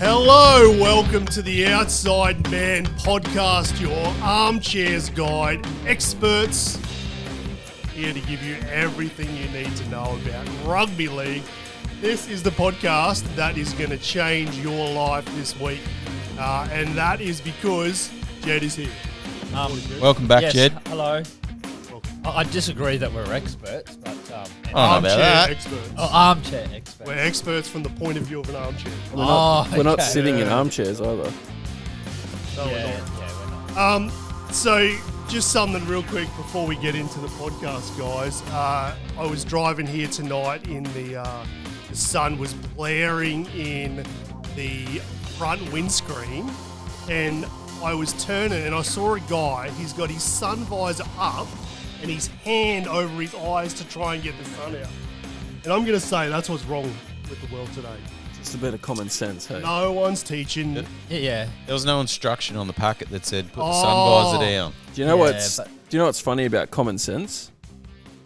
Hello, welcome to the Outside Man podcast, your armchairs guide, experts here to give you everything you need to know about rugby league. This is the podcast that is going to change your life this week, and that is because Jed is here. Welcome back, yes, Jed. Hello. I disagree that we're experts, but Armchair experts. Armchair experts. We're experts from the point of view of an armchair. We're not sitting in armchairs either. No, we're not. We're not. So, just something real quick before we get into the podcast, guys. I was driving here tonight in the sun was blaring in the front windscreen, and I was turning and I saw a guy. He's got his sun visor up and his hand over his eyes to try and get the sun out. And I'm going to say that's what's wrong with the world today. Just a bit of common sense, hey? No one's teaching. Yeah. There was no instruction on the packet that said put the sun visor down. Do you know what's funny about common sense?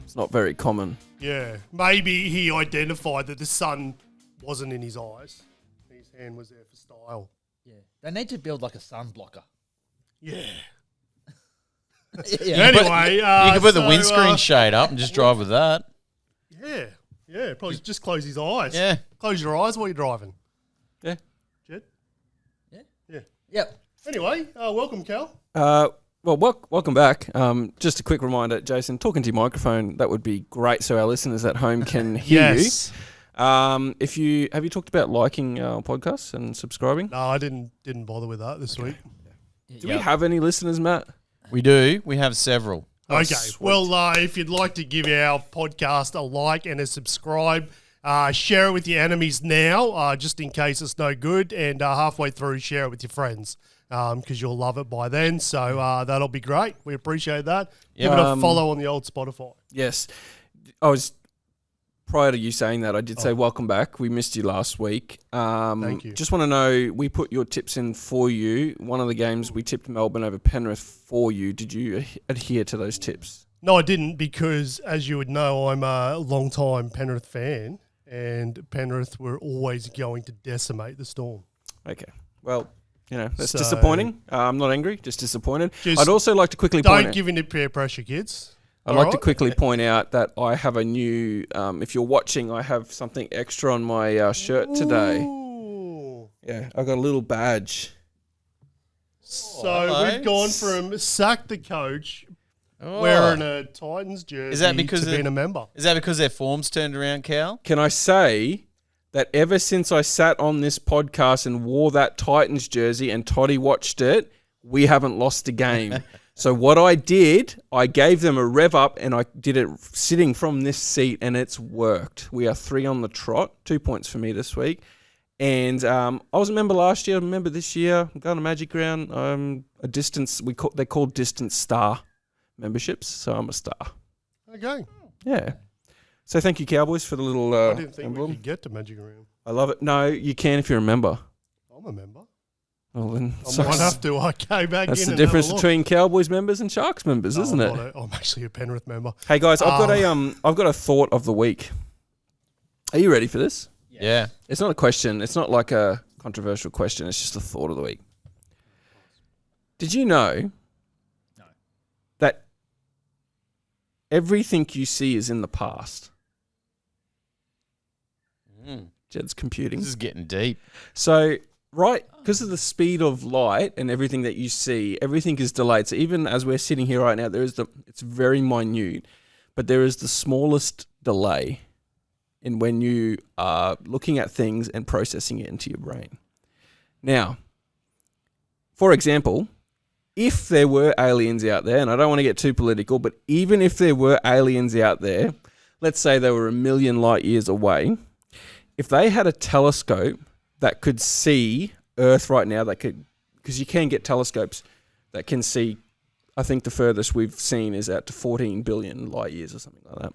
It's not very common. Yeah. Maybe he identified that the sun wasn't in his eyes. His hand was there for style. Yeah. They need to build like a sun blocker. Yeah. Yeah. Anyway, You can put the windscreen shade up and just drive with that. Yeah. Probably just close his eyes. Yeah. Close your eyes while you're driving. Yeah. Jed? Yeah. Yep. Anyway, welcome, Cal. Welcome back. Just a quick reminder, Jason, talking to your microphone, that would be great so our listeners at home can hear you. Have you talked about liking our podcasts and subscribing? No, I didn't bother with that this week. Do we have any listeners, Matt? We do. We have several. Okay. Sweet. Well, if you'd like to give our podcast a like and a subscribe, share it with your enemies now, just in case it's no good, and halfway through, share it with your friends because you'll love it by then. So that'll be great. We appreciate that. Give it a follow on the old Spotify. Yes. Prior to you saying that, I did say welcome back. We missed you last week. Thank you. Just want to know, we put your tips in for you. One of the games we tipped Melbourne over Penrith for you. Did you adhere to those tips? No, I didn't because, as you would know, I'm a long-time Penrith fan, and Penrith were always going to decimate the Storm. Okay. Well, that's disappointing. I'm not angry, just disappointed. I'd also like to quickly point out... Don't give in to peer pressure, kids. I'd like to quickly point out that I have a new... if you're watching, I have something extra on my shirt today. Ooh. Yeah, I got a little badge. So we've gone from sack the coach wearing a Titans jersey to being a member. Is that because their form's turned around, Cal? Can I say that ever since I sat on this podcast and wore that Titans jersey and Toddy watched it, we haven't lost a game. So what I did, I gave them a rev up and I did it sitting from this seat and it's worked. We are 3 on the trot, 2 points for me this week. And I was a member last year, I'm a member this year. I'm going to Magic Round. I'm a distance, they're called distance star memberships, so I'm a star. Okay. Yeah. So thank you, Cowboys, for the little I didn't think emblem. we could get to Magic Round. I love it. No, you can if you're a member. I'm a member. Well, then I might have to. I go back That's in the and difference have a look. between Cowboys members and Sharks members, isn't it? I'm actually a Penrith member. Hey guys, I've got a thought of the week. Are you ready for this? Yeah. It's not a question. It's not like a controversial question. It's just a thought of the week. Did you know that everything you see is in the past? Jed's computing. This is getting deep. So, right, because of the speed of light and everything that you see, everything is delayed. So even as we're sitting here right now, it's very minute, but there is the smallest delay in when you are looking at things and processing it into your brain. Now, for example, if there were aliens out there, and I don't want to get too political, but even if there were aliens out there, let's say they were 1 million light years away, if they had a telescope that could see Earth right now, because you can get telescopes that can see, I think the furthest we've seen is out to 14 billion light years or something like that.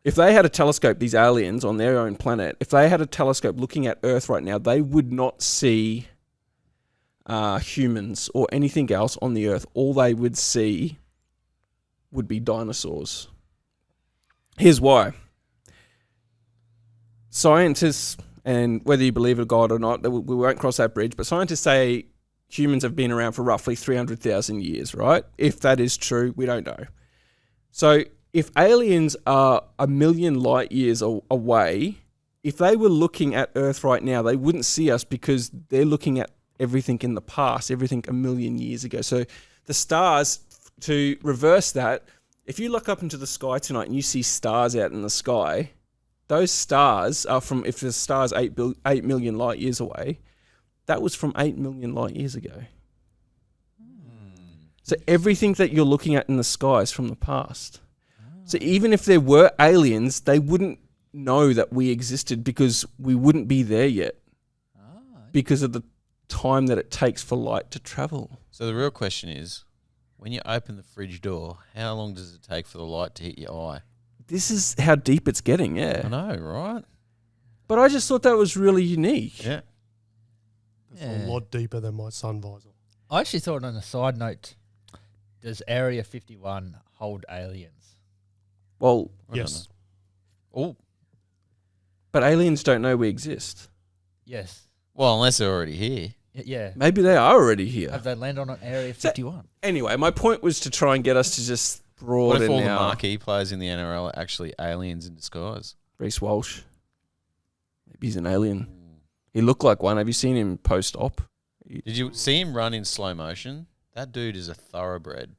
If they had a telescope, these aliens on their own planet, if they had a telescope looking at Earth right now, they would not see humans or anything else on the Earth. All they would see would be dinosaurs. Here's why. Scientists And whether you believe in God or not, we won't cross that bridge. But scientists say humans have been around for roughly 300,000 years, right? If that is true, we don't know. So if aliens are 1 million light years away, if they were looking at Earth right now, they wouldn't see us because they're looking at everything in the past, everything 1 million years ago. So the stars, to reverse that, if you look up into the sky tonight and you see stars out in the sky, those stars are from, if the star's 8 million light years away, that was from 8 million light years ago. So everything that you're looking at in the sky is from the past. So even if there were aliens, they wouldn't know that we existed because we wouldn't be there yet because of the time that it takes for light to travel. So the real question is, when you open the fridge door, how long does it take for the light to hit your eye? This is how deep it's getting, I yeah. know, right? But I just thought that was really unique. Yeah. That's a lot deeper than my sun visor. I actually thought, on a side note, does Area 51 hold aliens? Well, Yes. Oh, but aliens don't know we exist. Yes. well, unless they're already here. Yeah. Maybe they are already here. Have they landed on Area 51? Anyway, my point was to try and get us to just What broaden if all the our... marquee players in the NRL are actually aliens in disguise? Reece Walsh. Maybe he's an alien. He looked like one. Have you seen him post-op? Did you see him run in slow motion? That dude is a thoroughbred.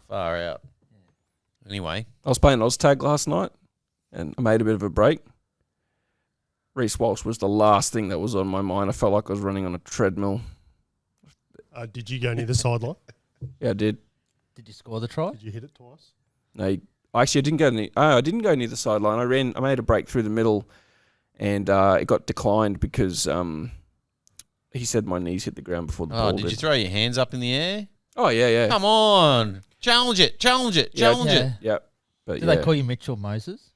Far out. Anyway. I was playing Oztag last night and I made a bit of a break. Reece Walsh was the last thing that was on my mind. I felt like I was running on a treadmill. Did you go near the sideline? Yeah, I did. Did you score the try? Did you hit it twice? No, actually, I didn't go near. I didn't go near the sideline. I made a break through the middle, and it got declined because he said my knees hit the ground before the ball Oh, did you throw your hands up in the air? Oh yeah. Come on. Challenge it. Challenge it. Challenge it. Yeah, but Did they call you Mitchell Moses?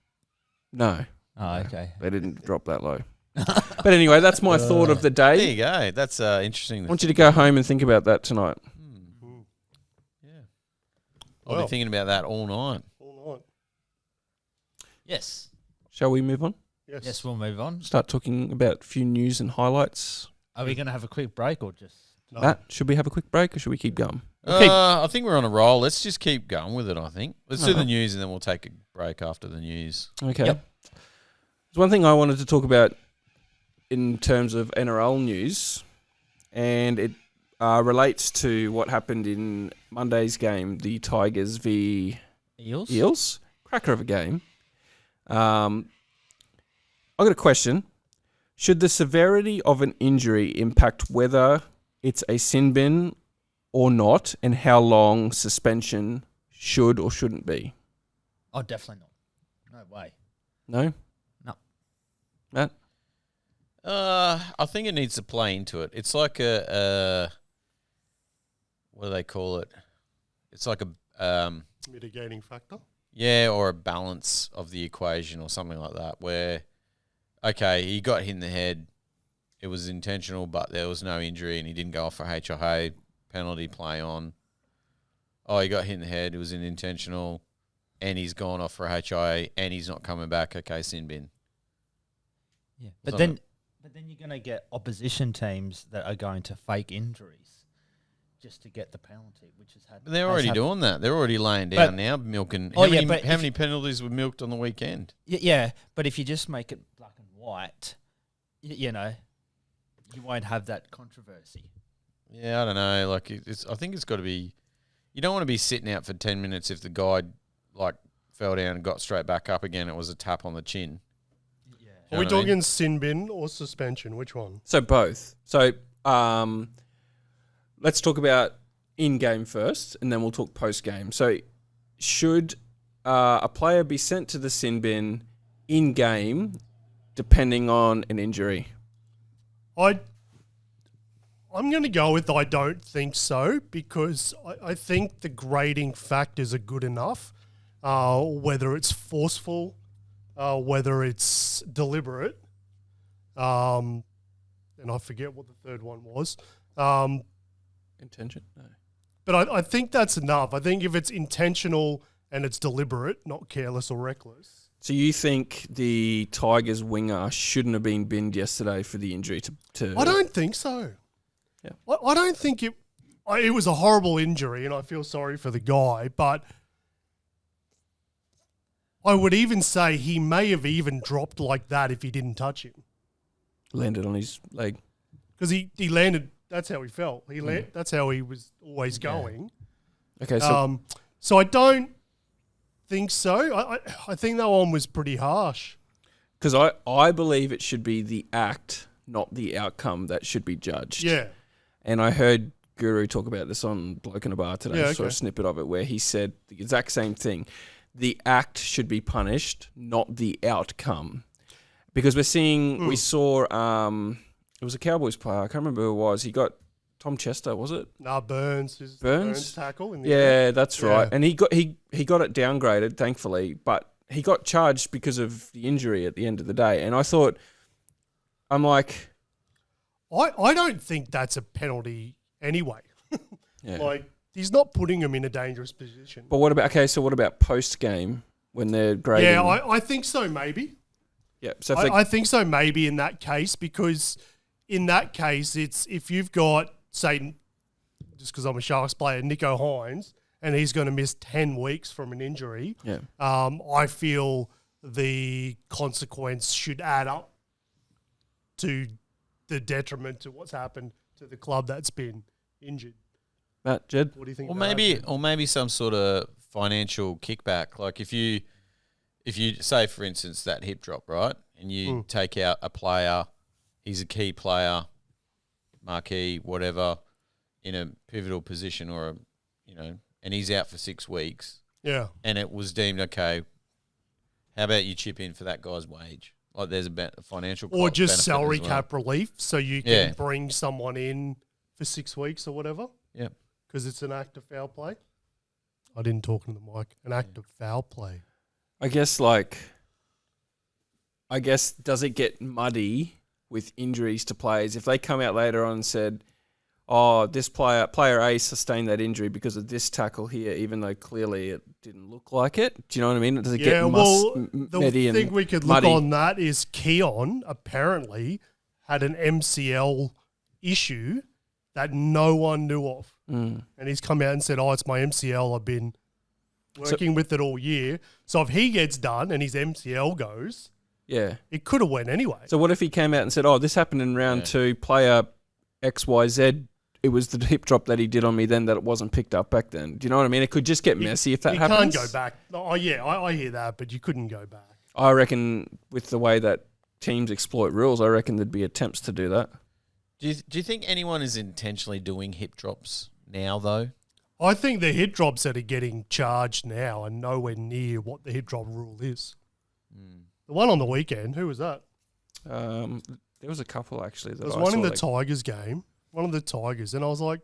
No, Oh, okay. they didn't drop that low. But anyway, that's my thought of the There day. you go. That's interesting. I want you to go home and think about that tonight. Yeah. I'll be thinking about that all night. All night. Yes. Shall we move on? Yes, we'll move on. Start talking about a few news and highlights. Are we going to have a quick break or just... No. Matt, should we have a quick break or should we keep going? I think we're on a roll. Let's just keep going with it, I think. Let's do Uh-huh. the news and then we'll take a break after the news. Okay. Yep. There's one thing I wanted to talk about in terms of NRL news, and it relates to what happened in Monday's game, the Tigers v Eels? Eels. Cracker of a game. I've got a question. Should the severity of an injury impact whether it's a sin bin or not, and how long suspension should or shouldn't be? Oh, definitely not. No way. No? No. Matt? I think it needs to play into it. It's like a what do they call it? It's like a Mitigating factor. yeah, or a balance of the equation or something like that. Where okay, he got hit in the head. It was intentional, but there was no injury, and he didn't go off for HIA penalty play on. Oh, he got hit in the head. It was intentional, and he's gone off for HIA, and he's not coming back. Okay, sin bin. Yeah. But But then you're going to get opposition teams that are going to fake injuries just to get the penalty, which has had... But they're has already happened. doing that. They're already laying But- down now, milking. Oh, How yeah, many, but how if many penalties were milked on the weekend? Yeah, but if you just make it black and white, you know, you won't have that controversy. Yeah, I don't know. Like, I think it's got to be. You don't want to be sitting out for 10 minutes if the guy like fell down and got straight back up again. It was a tap on the chin. Yeah. You Are we know what I mean? talking sin bin or suspension? Which one? So both. So let's talk about in-game first, and then we'll talk post-game. So should a player be sent to the sin bin in-game depending on an injury? I'm going to go with I don't think so, because I think the grading factors are good enough, whether it's forceful, whether it's deliberate, and I forget what the third one was. Intention? No. But I think that's enough. I think if it's intentional and it's deliberate, not careless or reckless. So you think the Tigers winger shouldn't have been binned yesterday for the injury to I don't think so. Yeah. I don't think it was a horrible injury, and I feel sorry for the guy, but I would even say he may have even dropped like that if he didn't touch him. landed on his leg? Because he landed, that's how he felt. That's how he was always going. Okay, so So I don't think so. I think that one was pretty harsh. because I believe it should be the act, not the outcome, that should be judged. Yeah. And I heard Guru talk about this on Bloke in a Bar today. Yeah, I saw a okay. snippet of it where he said the exact same thing. The act should be punished, not the outcome. Because we saw, it was a Cowboys player. I can't remember who it was. He got Tom Chester, was it? Nah, Burns. Burns? Tackle. In the Yeah, that's Yeah. right. And he got it downgraded, thankfully, but he got charged because of the injury at the end of the day. And I thought, I'm like, I don't think that's a penalty anyway. yeah. Like, he's not putting him in a dangerous position. But what about post game when they're grading? Yeah, I think so, maybe. Yeah. So if I think so, maybe in that case, because in that case, it's if you've got, say, just because I'm a Sharks player, Nico Hines, and he's going to miss 10 weeks from an injury, yeah. I feel the consequence should add up to the detriment to what's happened to the club that's been injured. Matt, Jed? What do you think? Or about that? maybe some sort of financial kickback. Like if you say, for instance, that hip drop, right, and you take out a player, he's a key player, marquee, whatever, in a pivotal position and he's out for 6 weeks, Yeah. and it was deemed okay. How about you chip in for that guy's wage? Like there's a financial Or just benefit salary as well. cap relief, so you can Yeah. bring someone in for 6 weeks or whatever, Yep. because it's an act of foul play. I didn't talk into the mic. An act of foul play. I guess does it get muddy with injuries to players if they come out later on and said, "Oh, this player A sustained that injury because of this tackle here," even though clearly it didn't look like it. Do you know what I mean? Does it Yeah, get well, the muddy and thing we could look muddy? on that is Keon apparently had an MCL issue that no one knew of. Mm. And he's come out and said, "Oh, it's my MCL. I've been working with it all year." So if he gets done and his MCL goes, Yeah. it could have went anyway. So what if he came out and said, "Oh, this happened in round 2, player XYZ. It was the hip drop that he did on me then that it wasn't picked up back then." Do you know what I mean? It could just get messy if that you happens. can't go back. Oh, yeah, I hear that, but you couldn't go back. I reckon with the way that teams exploit rules, I reckon there'd be attempts to do that. Do you think anyone is intentionally doing hip drops now though? I think the hip drops that are getting charged now are nowhere near what the hip drop rule is. The one on the weekend, who was that? There was a couple actually. That There was I one in saw, the Tigers game, one of the Tigers, and I was like,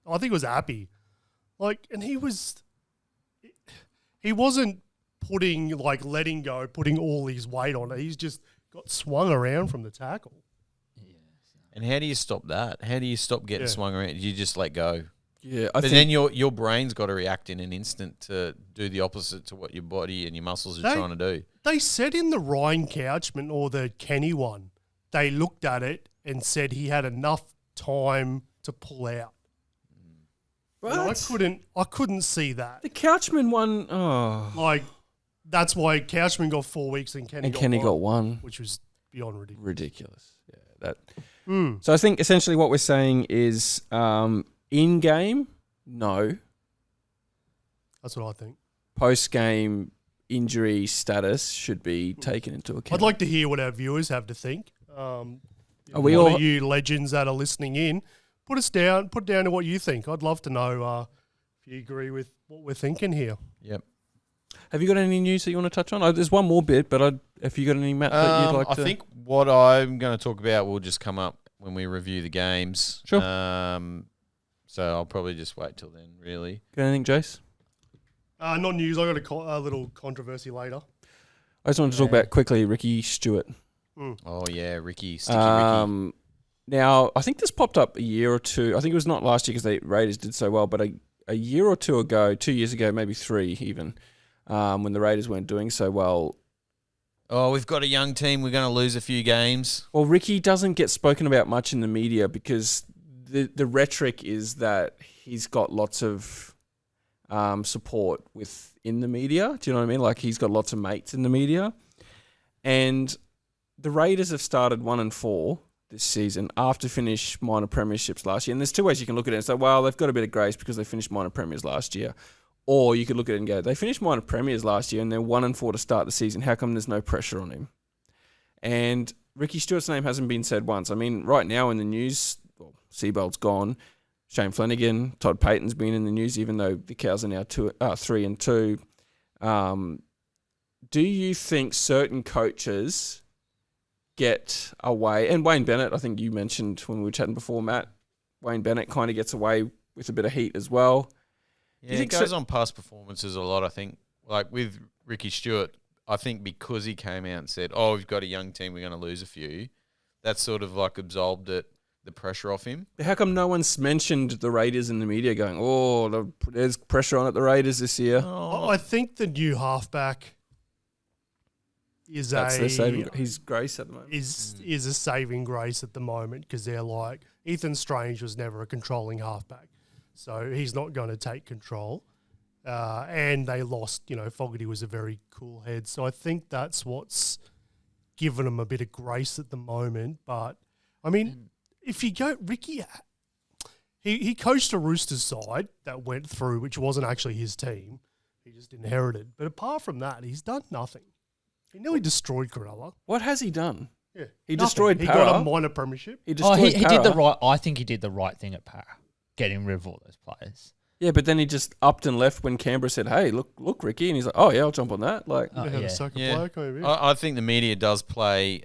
I think it was Appy. And he wasn't letting go, putting all his weight on it. He's just got swung around from the tackle. And how do you stop that? How do you stop getting swung around? You just let go. Yeah, But then your brain's got to react in an instant to do the opposite to what your body and your muscles are trying to do. They said in the Ryan Couchman or the Kenny one, they looked at it and said he had enough time to pull out. And I couldn't see that. The Couchman one, That's why Couchman got 4 weeks and Kenny got one. which was beyond ridiculous. Ridiculous. Yeah, that. So I think essentially what we're saying is in game, no. That's what I think. Post game injury status should be taken into account. I'd like to hear what our viewers have to think. we one all- of you legends that are listening in, put down to what you think. I'd love to know if you agree with what we're thinking here. Yep. Have you got any news that you want to touch on? There's one more bit, but if you got any, Matt, that you'd like to... I think what I'm going to talk about will just come up when we review the games. Sure. So I'll probably just wait till then, really. Got anything, Jace? Not news. I got a little controversy later. I just wanted to talk about quickly Ricky Stewart. Oh, yeah, Ricky, Sticky Ricky. Now, I think this popped up a year or two. I think it was not last year because the Raiders did so well, but a year or two ago, 2 years ago, maybe 3 even, when the Raiders weren't doing so well. Oh, we've got a young team. We're going to lose a few games. Well, Ricky doesn't get spoken about much in the media because the rhetoric is that he's got lots of support within the media. Do you know what I mean? Like he's got lots of mates in the media. And the Raiders have started 1-4 this season after finish minor premierships last year. And there's two ways you can look at it and say, well, they've got a bit of grace because they finished minor premiers last year. Or you could look at it and go, they finished minor premiers last year and they're 1-4 to start the season. How come there's no pressure on him? And Ricky Stewart's name hasn't been said once. I mean, right now in the news, well, Seabold's gone. Shane Flanagan, Todd Payton's been in the news, even though the Cows are now 3-2. Do you think certain coaches get away? And Wayne Bennett, I think you mentioned when we were chatting before, Matt, Wayne Bennett kind of gets away with a bit of heat as well. Yeah, it goes on past performances a lot, I think. Like with Ricky Stewart, I think because he came out and said, oh, we've got a young team, we're going to lose a few, that sort of like absolved the pressure off him. How come no one's mentioned the Raiders in the media going, oh, there's pressure on at the Raiders this year? Oh, I think the new halfback is he's grace at the moment. Is a saving grace at the moment because they're like, Ethan Strange was never a controlling halfback. So he's not going to take control. And they lost, Fogarty was a very cool head. So I think that's what's given them a bit of grace at the moment. But, I mean, if you go, Ricky, he coached a Roosters side that went through, which wasn't actually his team. He just inherited. But apart from that, he's done nothing. He nearly destroyed Cronulla. What has he done? Yeah, he destroyed Para. He got a minor premiership. He did the right. I think he did the right thing at Para, getting rid of all those players. Yeah, but then he just upped and left when Canberra said, "Hey, look, Ricky," and he's like, "Oh yeah, I'll jump on that." Like, I think the media does play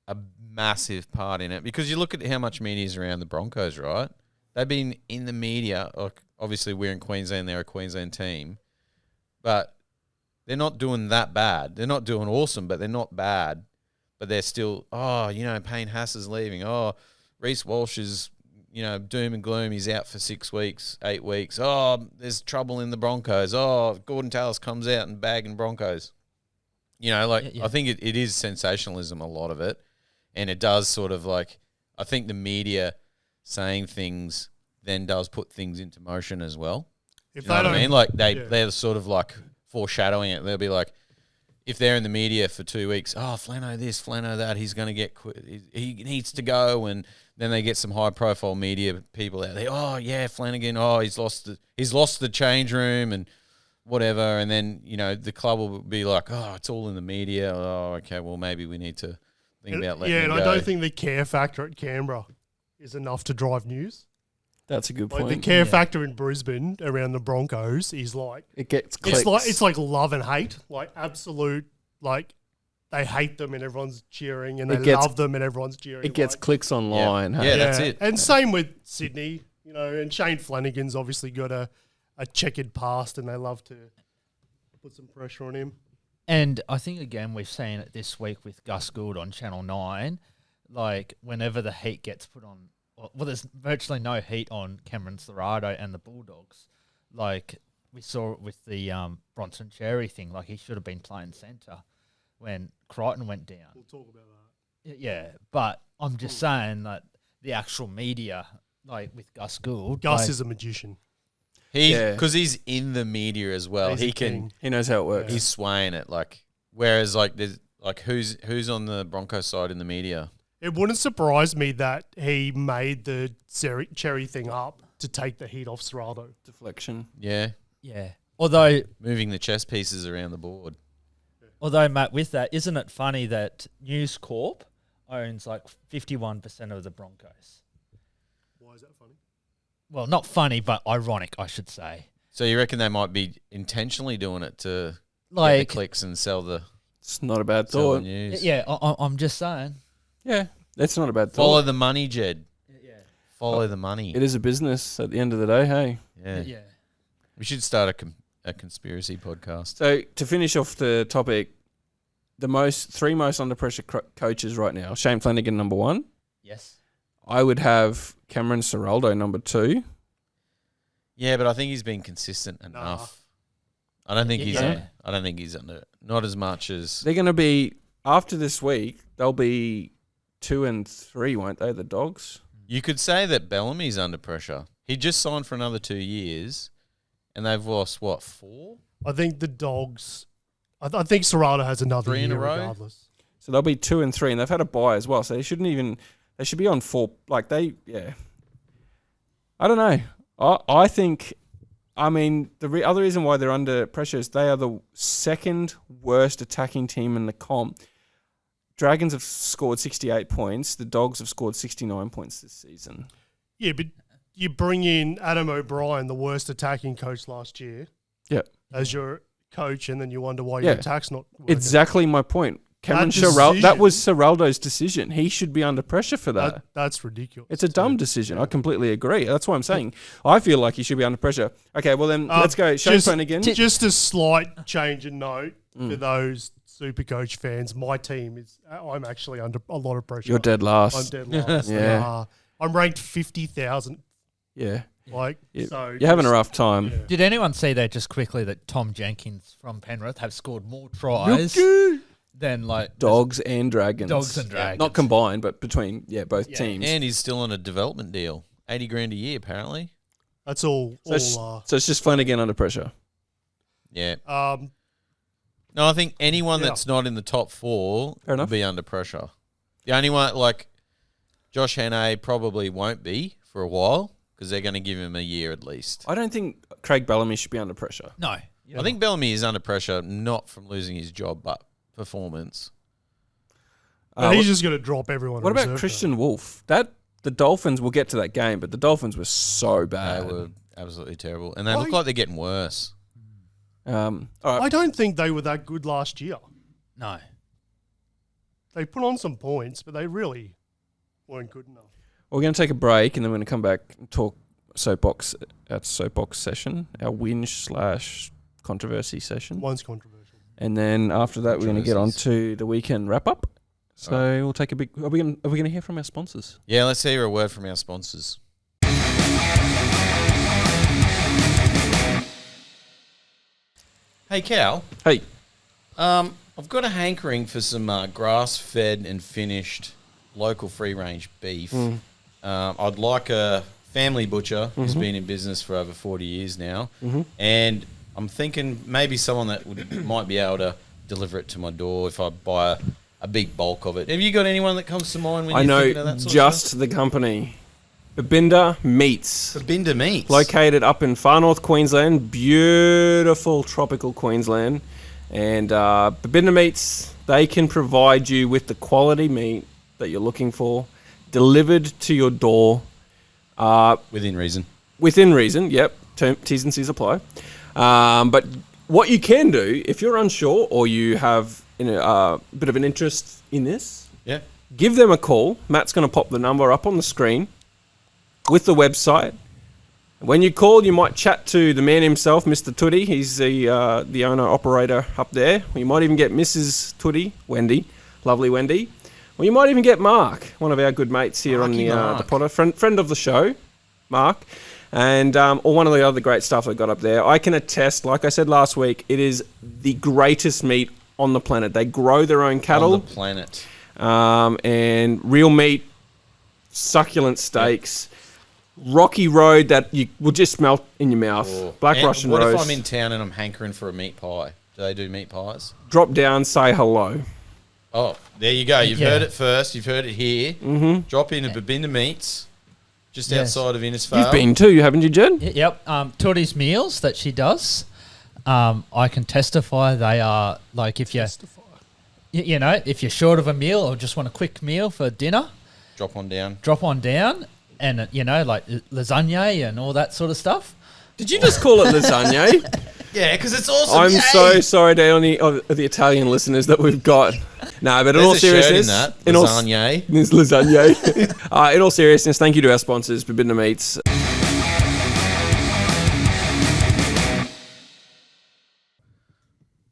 a massive part in it because you look at how much media is around the Broncos, right? They've been in the media. Like, obviously, we're in Queensland; they're a Queensland team, but they're not doing that bad. They're not doing awesome, but they're not bad. But they're still, Payne Haas is leaving. Oh, Reece Walsh is, doom and gloom. He's out for 6 weeks, 8 weeks. Oh, there's trouble in the Broncos. Oh, Gordon Tallis comes out and bagging Broncos. I think it is sensationalism, a lot of it. And it does sort of like, I think the media saying things then does put things into motion as well. If you know what I mean? Like they're sort of like foreshadowing it. They'll be like, if they're in the media for 2 weeks, Flano this, Flano that, he's going to get he needs to go, and then they get some high profile media people out there. Oh yeah, Flanagan. Oh, he's lost the change room and whatever. And then the club will be like, oh, it's all in the media. Oh, okay, well maybe we need to think about letting him go. I don't think the care factor at Canberra is enough to drive news. That's a good point. The care factor in Brisbane around the Broncos is like it gets clicks. It's like love and hate, like absolute, like they hate them and everyone's cheering, and they love them and everyone's cheering. It gets clicks online. Yeah, that's it. And same with Sydney, and Shane Flanagan's obviously got a checkered past, and they love to put some pressure on him. And I think again we've seen it this week with Gus Gould on Channel 9. Like whenever the heat gets put on. Well, there's virtually no heat on Cameron Serrato and the Bulldogs. Like, we saw it with the Bronson Cherry thing. Like, he should have been playing centre when Crichton went down. We'll talk about that. Yeah, but I'm just saying that the actual media, like with Gus Gould. Gus is a magician. Because he's in the media as well. He knows how it works. He's swaying it. Like, whereas, there's who's on the Broncos side in the media? It wouldn't surprise me that he made the Cherry thing up to take the heat off Serrato. Deflection. Yeah. Yeah. Although moving the chess pieces around the board. Although, Matt, with that, isn't it funny that News Corp owns like 51% of the Broncos? Why is that funny? Well, not funny, but ironic, I should say. So you reckon they might be intentionally doing it to get the clicks and sell the? It's not a bad thought. News. Yeah, I'm just saying. Yeah, that's not a bad thought. Follow the money, Jed. Yeah. Follow the money. It is a business at the end of the day, hey? Yeah. Yeah. We should start a conspiracy podcast. So, to finish off the topic, the three most under pressure coaches right now, Shane Flanagan, number 1. Yes. I would have Cameron Serrato, number 2. Yeah, but I think he's been consistent enough. I don't think Yeah. I don't think he's under. Not as much as. They're going to be, after this week, they'll be 2 and 3, won't they, the Dogs? You could say that Bellamy's under pressure. He just signed for another 2 years, and they've lost, what, 4? I think the Dogs. I think Serrano has another 3 in year a row? regardless. So they'll be 2 and 3, and they've had a bye as well. So they shouldn't even. They should be on 4. Like yeah. I don't know. I think. I mean, the other reason why they're under pressure is they are the second worst attacking team in the comp. Dragons have scored 68 points. The Dogs have scored 69 points this season. Yeah, but you bring in Adam O'Brien, the worst attacking coach last year, as your coach, and then you wonder why your attack's not working. Exactly my point. Cameron That Sherraldo, that was Serraldo's decision. He should be under pressure for that. That's ridiculous. It's a dumb decision. I completely agree. That's what I'm saying. I feel like he should be under pressure. Okay, well then let's go. Shane Phone again. Just a slight change in note for those Supercoach fans. My team is. I'm actually under a lot of pressure. You're dead last. I'm dead last. Yeah. I'm ranked 50,000. Yeah. So you're having a rough time. Yeah. Did anyone see there just quickly that Tom Jenkins from Penrith have scored more tries than like Dogs and Dragons. Dogs and Dragons. Not combined, but between both teams. And he's still on a development deal. 80 grand a year, apparently. That's all. So it's just Flanagan under pressure. Yeah. No, I think anyone Yeah. that's not in the top 4 Fair will enough. be under pressure. The only one, like, Josh Hannay probably won't be for a while because they're going to give him a year at least. I don't think Craig Bellamy should be under pressure. No. I think Bellamy is under pressure, not from losing his job, but performance. And he's just going to drop everyone. What in about reserve Christian Wolf? The Dolphins will get to that game, but the Dolphins were so bad. They were absolutely terrible. And they look like they're getting worse. All right. I don't think they were that good last year. No. They put on some points, but they really weren't good enough. We're going to take a break, and then we're going to come back and talk Soapbox session, our whinge/controversy session. One's controversial. And then after that, we're going to get on to the weekend wrap-up. So we'll take a big... Are we going to hear from our sponsors? Yeah, let's hear a word from our sponsors. Hey, Cal. Hey. I've got a hankering for some grass-fed and finished local free-range beef. I'd like a family butcher who's been in business for over 40 years now. And I'm thinking maybe someone that might be able to deliver it to my door if I buy a big bulk of it. Have you got anyone that comes to mind when you're thinking of that sort of stuff? The company. Babinda Meats. Babinda Meats. Located up in far north Queensland. Beautiful tropical Queensland. And Babinda Meats, they can provide you with the quality meat that you're looking for, delivered to your door. Within reason. Within reason, yep. T's and C's apply. But what you can do, if you're unsure or you have a bit of an interest in this, give them a call. Matt's going to pop the number up on the screen with the website. When you call, you might chat to the man himself, Mr. Tootie. He's the owner-operator up there. You might even get Mrs. Tootie, Wendy, lovely Wendy. Or you might even get Mark, one of our good mates here on the Potter, friend of the show, Mark. And or one of the other great stuff they got up there. I can attest, like I said last week, it is the greatest meat on the planet. They grow their own cattle. On the planet. And real meat, succulent steaks, rocky road that you will just melt in your mouth. Black Russian roast. What if I'm in town and I'm hankering for a meat pie? Do they do meat pies? Drop down, say hello. Oh, there you go. You've heard it first. You've heard it here. Drop in a Babinda Meats. Just outside of Innisfail. You've been too, haven't you, Jed? Yep. Tootie's meals that she does, I can testify they are like if if you're short of a meal or just want a quick meal for dinner, drop on down, and like lasagna and all that sort of stuff. Did you just call it lasagna? Yeah, because it's awesome. I'm so sorry to any of the Italian listeners that we've got. No, but in all seriousness, lasagna. Lasagna. In all seriousness, thank you to our sponsors, Babinda Meats.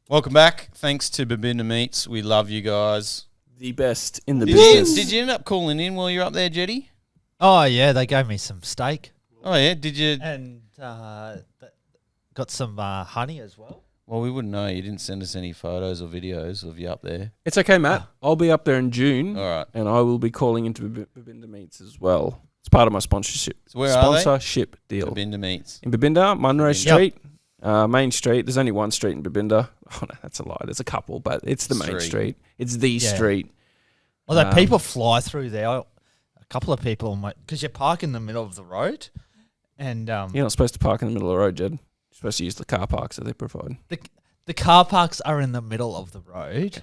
Welcome back. Thanks to Babinda Meats. We love you guys. The best in the business. Did you end up calling in while you're up there, Jetty? Oh yeah, they gave me some steak. Oh yeah, did you? And got some honey as well. Well, we wouldn't know. You didn't send us any photos or videos of you up there. It's okay, Matt. I'll be up there in June. All right. And I will be calling into Babinda Meats as well. It's part of my sponsorship. So where are they? Sponsorship deal. Babinda Meats. In Babinda, Munro Babinda. Street, Main Street. There's only one street in Babinda. Oh, no, that's a lie. There's a couple, but it's the main street. It's the street. Although people fly through there. A couple of people, because you park in the middle of the road. And You're not supposed to park in the middle of the road, Jed. You're supposed to use the car parks that they provide. The car parks are in the middle of the road.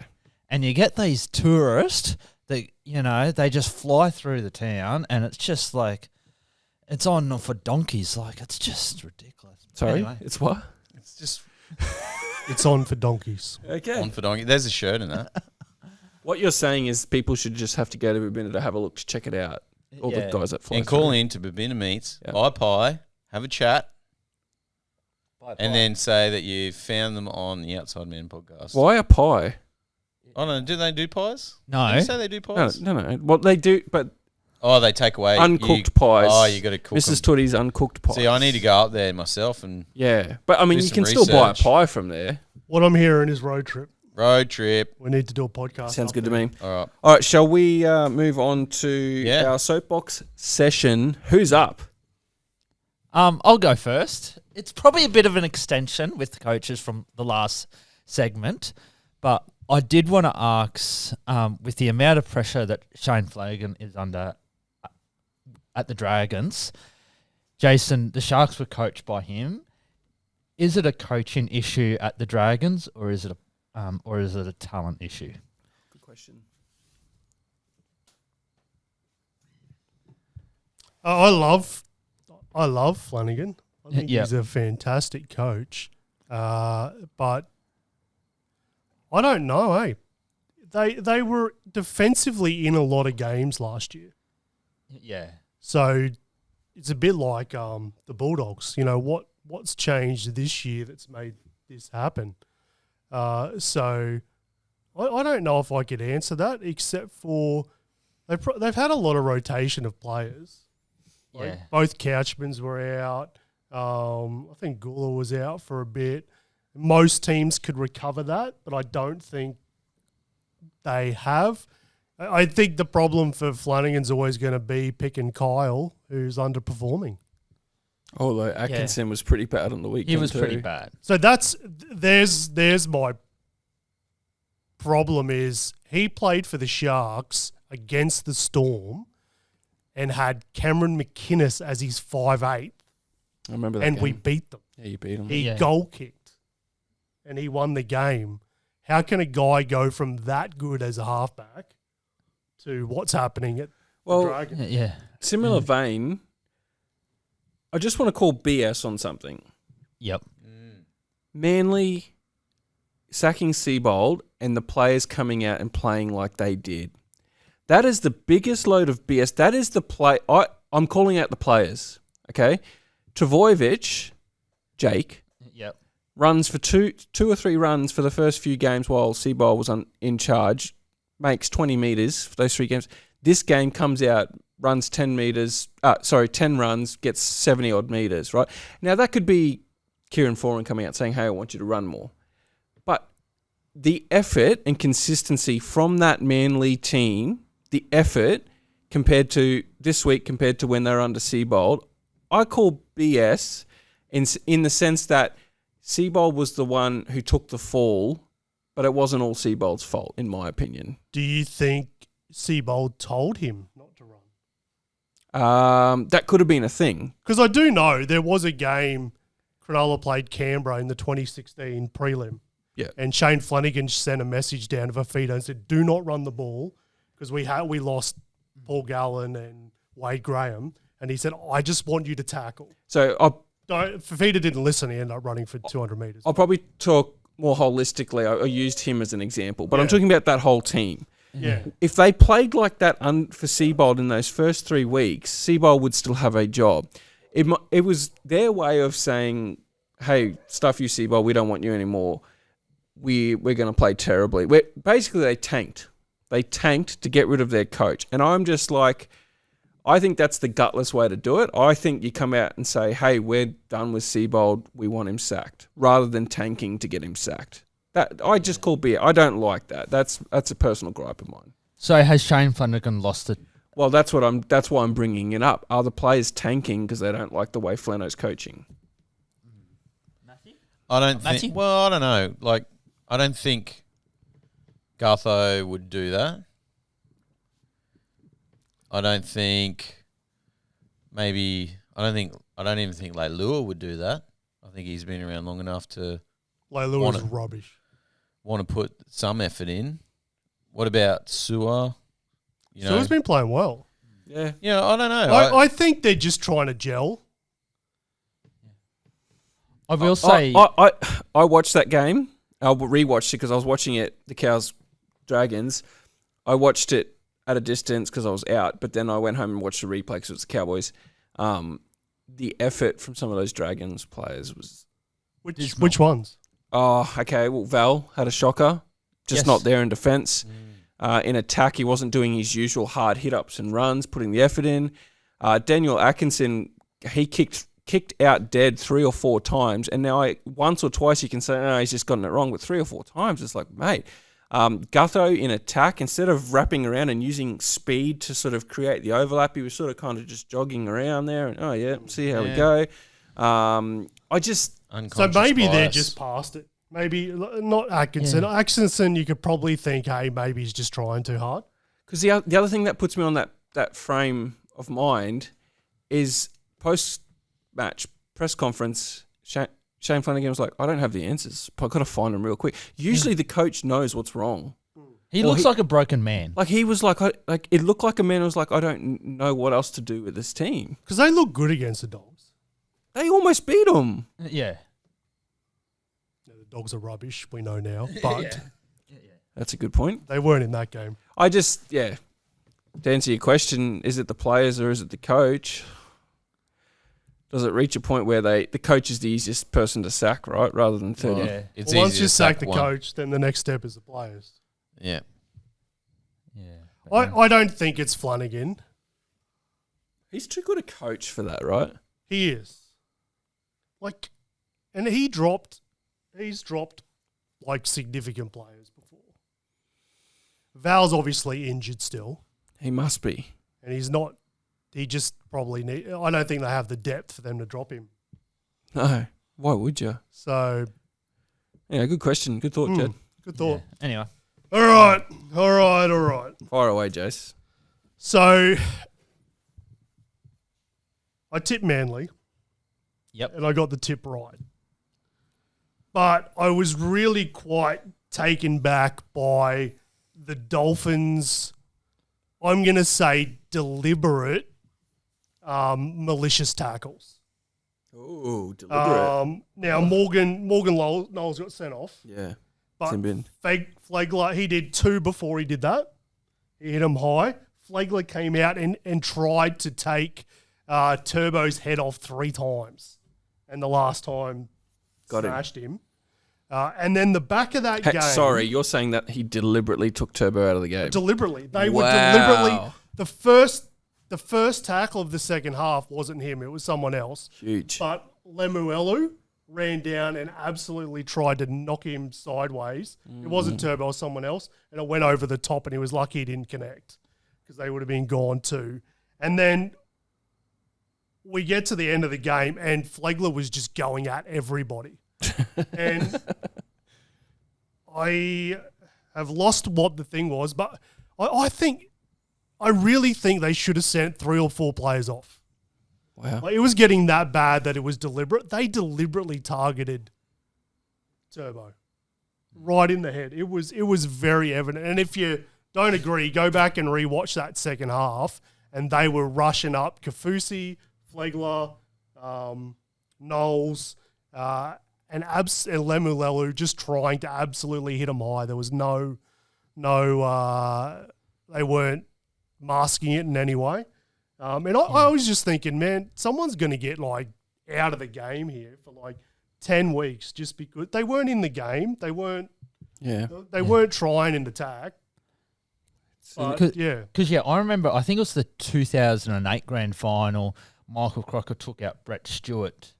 And you get these tourists that, they just fly through the town, and it's just like, it's on for donkeys. Like, it's just ridiculous. Sorry? Anyway. It's what? It's just It's on for donkeys. Okay. on for donkey. There's a shirt in that. What you're saying is people should just have to go to Babinda to have a look, to check it out. All the guys that fly And call in to Babinda Meats, buy pie, have a chat, and then say that you found them on the Outside Man podcast. Why a pie? I don't know. Do they do pies? No. Did you say they do pies? No. What they do, but Oh, they take away uncooked pies. Oh, you got to cook Mrs. them. Tootie's uncooked pies. See, I need to go up there myself and Yeah, but I mean, do you some can still buy a research. pie from there. What I'm hearing is road trip. road trip. We need to do a podcast. Sounds up good to there. me. All right. All right, shall we move on to our soapbox session? Who's up? I'll go first. It's probably a bit of an extension with the coaches from the last segment, but I did want to ask, with the amount of pressure that Shane Flanagan is under at the Dragons, Jason, the Sharks were coached by him. Is it a coaching issue at the Dragons, or is it a talent issue? Good question. I love Flanagan. I think Yeah. he's a fantastic coach. But I don't know, They were defensively in a lot of games last year. Yeah. So it's a bit like the Bulldogs. What's changed this year that's made this happen? So I don't know if I could answer that, except for they've had a lot of rotation of players. Yeah. Both Couchmans were out. I think Gula was out for a bit. Most teams could recover that, but I don't think they have. I think the problem for Flanagan's always going to be picking Kyle, who's underperforming. Although Atkinson was pretty bad on the weekend. He was too. pretty bad. So there's my problem is he played for the Sharks against the Storm and had Cameron McInnes as his 5'8", I remember that and game. we beat them. Yeah, you beat him. He goal kicked and he won the game. How can a guy go from that good as a halfback to what's happening at the Dragons? Yeah. Similar vein, I just want to call BS on something. Yep. Manly sacking Seabold and the players coming out and playing like they did. That is the biggest load of BS. That is the play. I'm calling out the players, okay? Travojevic, Jake, Yep. runs for two or three runs for the first few games while Seabold was in charge, makes 20 metres for those 3 games. This game comes out, runs 10 runs, gets 70-odd metres, right? Now, that could be Kieran Foran coming out saying, hey, I want you to run more. But the effort and consistency from that Manly team, the effort compared to this week, compared to when they were under Seabold, I call BS in the sense that Seabold was the one who took the fall, but it wasn't all Seabold's fault, in my opinion. Do you think Seabold told him not to run? That could have been a thing. Because I do know there was a game Cronulla played Canberra in the 2016 prelim. Yeah. And Shane Flanagan sent a message down to Fafita and said, do not run the ball because we lost Paul Gallen and Wade Graham. And he said, I just want you to tackle. So Fafita didn't listen. He ended up running for 200 metres. I'll probably talk more holistically. I used him as an example, but I'm talking about that whole team. Yeah. If they played like that for Seabold in those first 3 weeks, Seabold would still have a job. It was their way of saying, hey, stuff you, Seabold, we don't want you anymore. We're going to play terribly. Basically, they tanked. They tanked to get rid of their coach. And I'm just like, I think that's the gutless way to do it. I think you come out and say, hey, we're done with Seabold. We want him sacked, rather than tanking to get him sacked. That I just call BS. I don't like that. That's a personal gripe of mine. So has Shane Flanagan lost it? Well, that's why I'm bringing it up. Are the players tanking because they don't like the way Flano's coaching? I don't think. Well, I don't know. Like, I don't think Gutho would do that. I don't think. Maybe I don't even think Leilua would do that. I think he's been around long enough to. Leilua's rubbish. Want to put some effort in. What about Su'a? Su'a's been playing well. Yeah. Yeah, I don't know. I think they're just trying to gel. I will say... I watched that game. I rewatched it because I was watching it, the Cows Dragons. I watched it at a distance because I was out, but then I went home and watched the replay because it was the Cowboys. The effort from some of those Dragons players was... Which ones? Oh, okay. Well, Val had a shocker. Just not there in defence. In attack, he wasn't doing his usual hard hit-ups and runs, putting the effort in. Daniel Atkinson, he kicked out dead 3 or 4 times, and now once or twice you can say, no, he's just gotten it wrong, but 3 or 4 times, it's like, mate. Gutho in attack, instead of wrapping around and using speed to sort of create the overlap, he was sort of kind of just jogging around there, and see how we go. So maybe they're just past it. Maybe not Atkinson. Yeah. Atkinson, you could probably think, hey, maybe he's just trying too hard. Because the other thing that puts me on that frame of mind is post-match press conference, Shane Flanagan was like, I don't have the answers. I've got to find them real quick. Usually the coach knows what's wrong. He looks like a broken man. Like he was like it looked like a man who was like, I don't know what else to do with this team. Because they look good against the Dogs. They almost beat them. Yeah. The Dogs are rubbish, we know now. But That's a good point. They weren't in that game. To answer your question, is it the players or is it the coach? Does it reach a point where the coach is the easiest person to sack, right? Rather than 30. Yeah. It's Once easy you to sack the one. coach, then the next step is the players. Yeah. Yeah. I don't think it's Flanagan. He's too good a coach for that, right? He is. And he's dropped significant players before. Val's obviously injured still. He must be. And he's not, he just probably I don't think they have the depth for them to drop him. No. Why would you? So. Yeah, good question. Good thought, Jed. Good thought. Yeah. Anyway. All right. Fire away, Jace. So, I tipped Manly. Yep. And I got the tip right. But I was really quite taken back by the Dolphins', I'm going to say, deliberate, malicious tackles. Ooh, deliberate. Now, Morgan Knowles got sent off. Yeah. But Simbin. Flegler, he did 2 before he did that. He hit him high. Flegler came out and tried to take Turbo's head off 3 times. And the last time smashed him. And then the back of that game... Sorry, you're saying that he deliberately took Turbo out of the game? Deliberately. They were deliberately... The first tackle of the second half wasn't him. It was someone else. Huge. But Lemuelu ran down and absolutely tried to knock him sideways. It wasn't Turbo or someone else. And it went over the top and he was lucky he didn't connect because they would have been gone too. And then we get to the end of the game and Flegler was just going at everybody. And I have lost what the thing was, but I really think they should have sent 3 or 4 players off. Wow. It was getting that bad that it was deliberate. They deliberately targeted Turbo right in the head. It was very evident. And if you don't agree, go back and rewatch that second half. And they were rushing up Kafusi, Flegler, Knowles, and Lemuelu just trying to absolutely hit him high. There was no, they weren't masking it in any way. And I was just thinking, man, someone's going to get out of the game here for 10 weeks just because they weren't in the game. They weren't. Yeah. They weren't trying in attack. But, yeah. Because, I remember, I think it was the 2008 grand final. Michael Crocker took out Brett Stewart.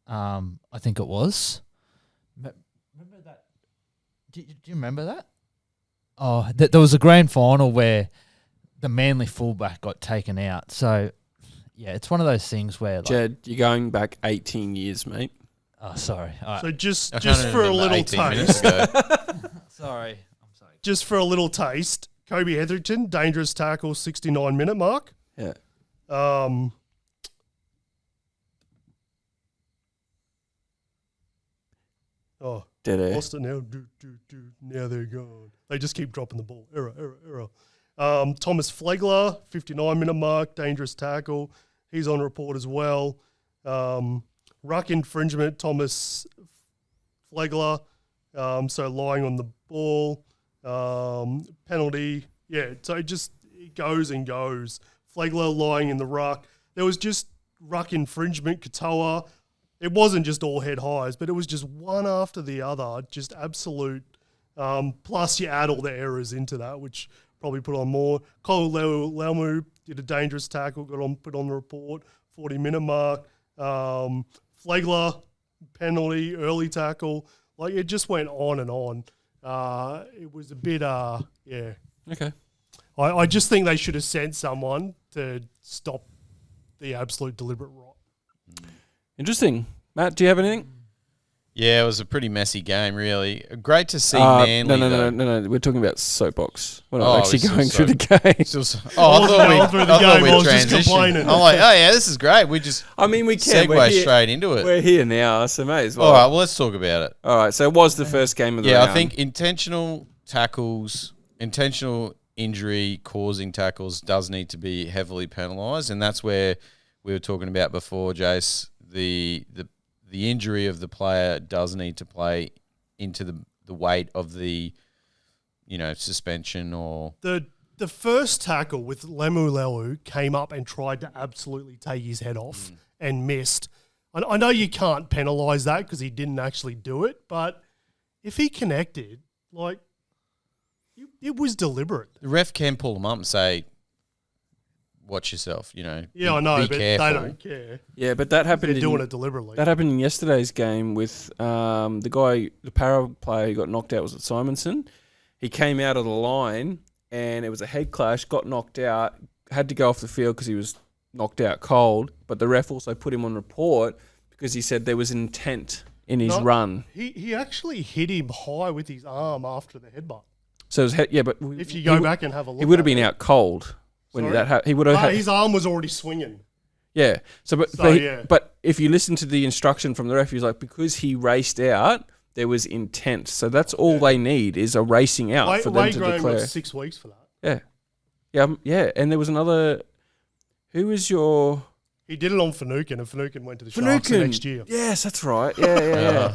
I think it was. Remember that? Do you remember that? Oh, there was a grand final where the Manly fullback got taken out. So, yeah, it's one of those things where... Like, Jed, you're going back 18 years, mate. Oh, sorry. All right. So just for a little taste... Sorry. I'm sorry. Just for a little taste, Kobe Hetherington, dangerous tackle, 69-minute mark. Yeah. Dead air. Lost it now. Now they're gone. They just keep dropping the ball. Error. Thomas Flegler, 59-minute mark, dangerous tackle. He's on report as well. Ruck infringement, Thomas Flegler. So lying on the ball. Penalty. Yeah, so it goes and goes. Flegler lying in the ruck. There was just ruck infringement, Katoa. It wasn't just all head highs, but it was just one after the other, just absolute. Plus you add all the errors into that, which probably put on more. Cole Laumu did a dangerous tackle, put on the report, 40-minute mark. Flegler, penalty, early tackle. Like, it just went on and on. It was a bit, yeah. Okay. I just think they should have sent someone to stop the absolute deliberate rot. Interesting. Matt, do you have anything? Yeah, it was a pretty messy game, really. Great to see Manly. No. We're talking about soapbox. We're not Oh, actually we're going still through the game. I thought through the game, I was just transitioned. complaining. I'm like, oh yeah, this is great. We just I mean, we can. segue straight into it. We're here now, so may as well. All right, well, let's talk about it. All right, so it was the first game of the round. I think intentional tackles, intentional injury causing tackles does need to be heavily penalised, and that's where we were talking about before, Jace. The injury of the player does need to play into the weight of the, suspension or... The first tackle with Lemuelu came up and tried to absolutely take his head off and missed. I know you can't penalise that because he didn't actually do it, but if he connected, it was deliberate. The ref can pull him up and say, watch yourself, Yeah, I know, be but careful. they don't care. Yeah, but that happened. They're doing it deliberately. That happened in yesterday's game with the para player who got knocked out. Was it Simonson? He came out of the line and it was a head clash. Got knocked out. Had to go off the field because he was knocked out cold. But the ref also put him on report because he said there was intent in his run. He actually hit him high with his arm after the headbutt. So it was but if you go back and have a look, he would have been out cold. When that he would have his arm was already swinging. Yeah. But if you listen to the instruction from the ref, he's like, because he raced out, there was intent. So that's all they need is a racing out for them to declare. Got 6 weeks for that. Yeah. And there was another. Who was your? He did it on Finucane, and Finucane went to the Sharks the next year. Yes, that's right. Yeah.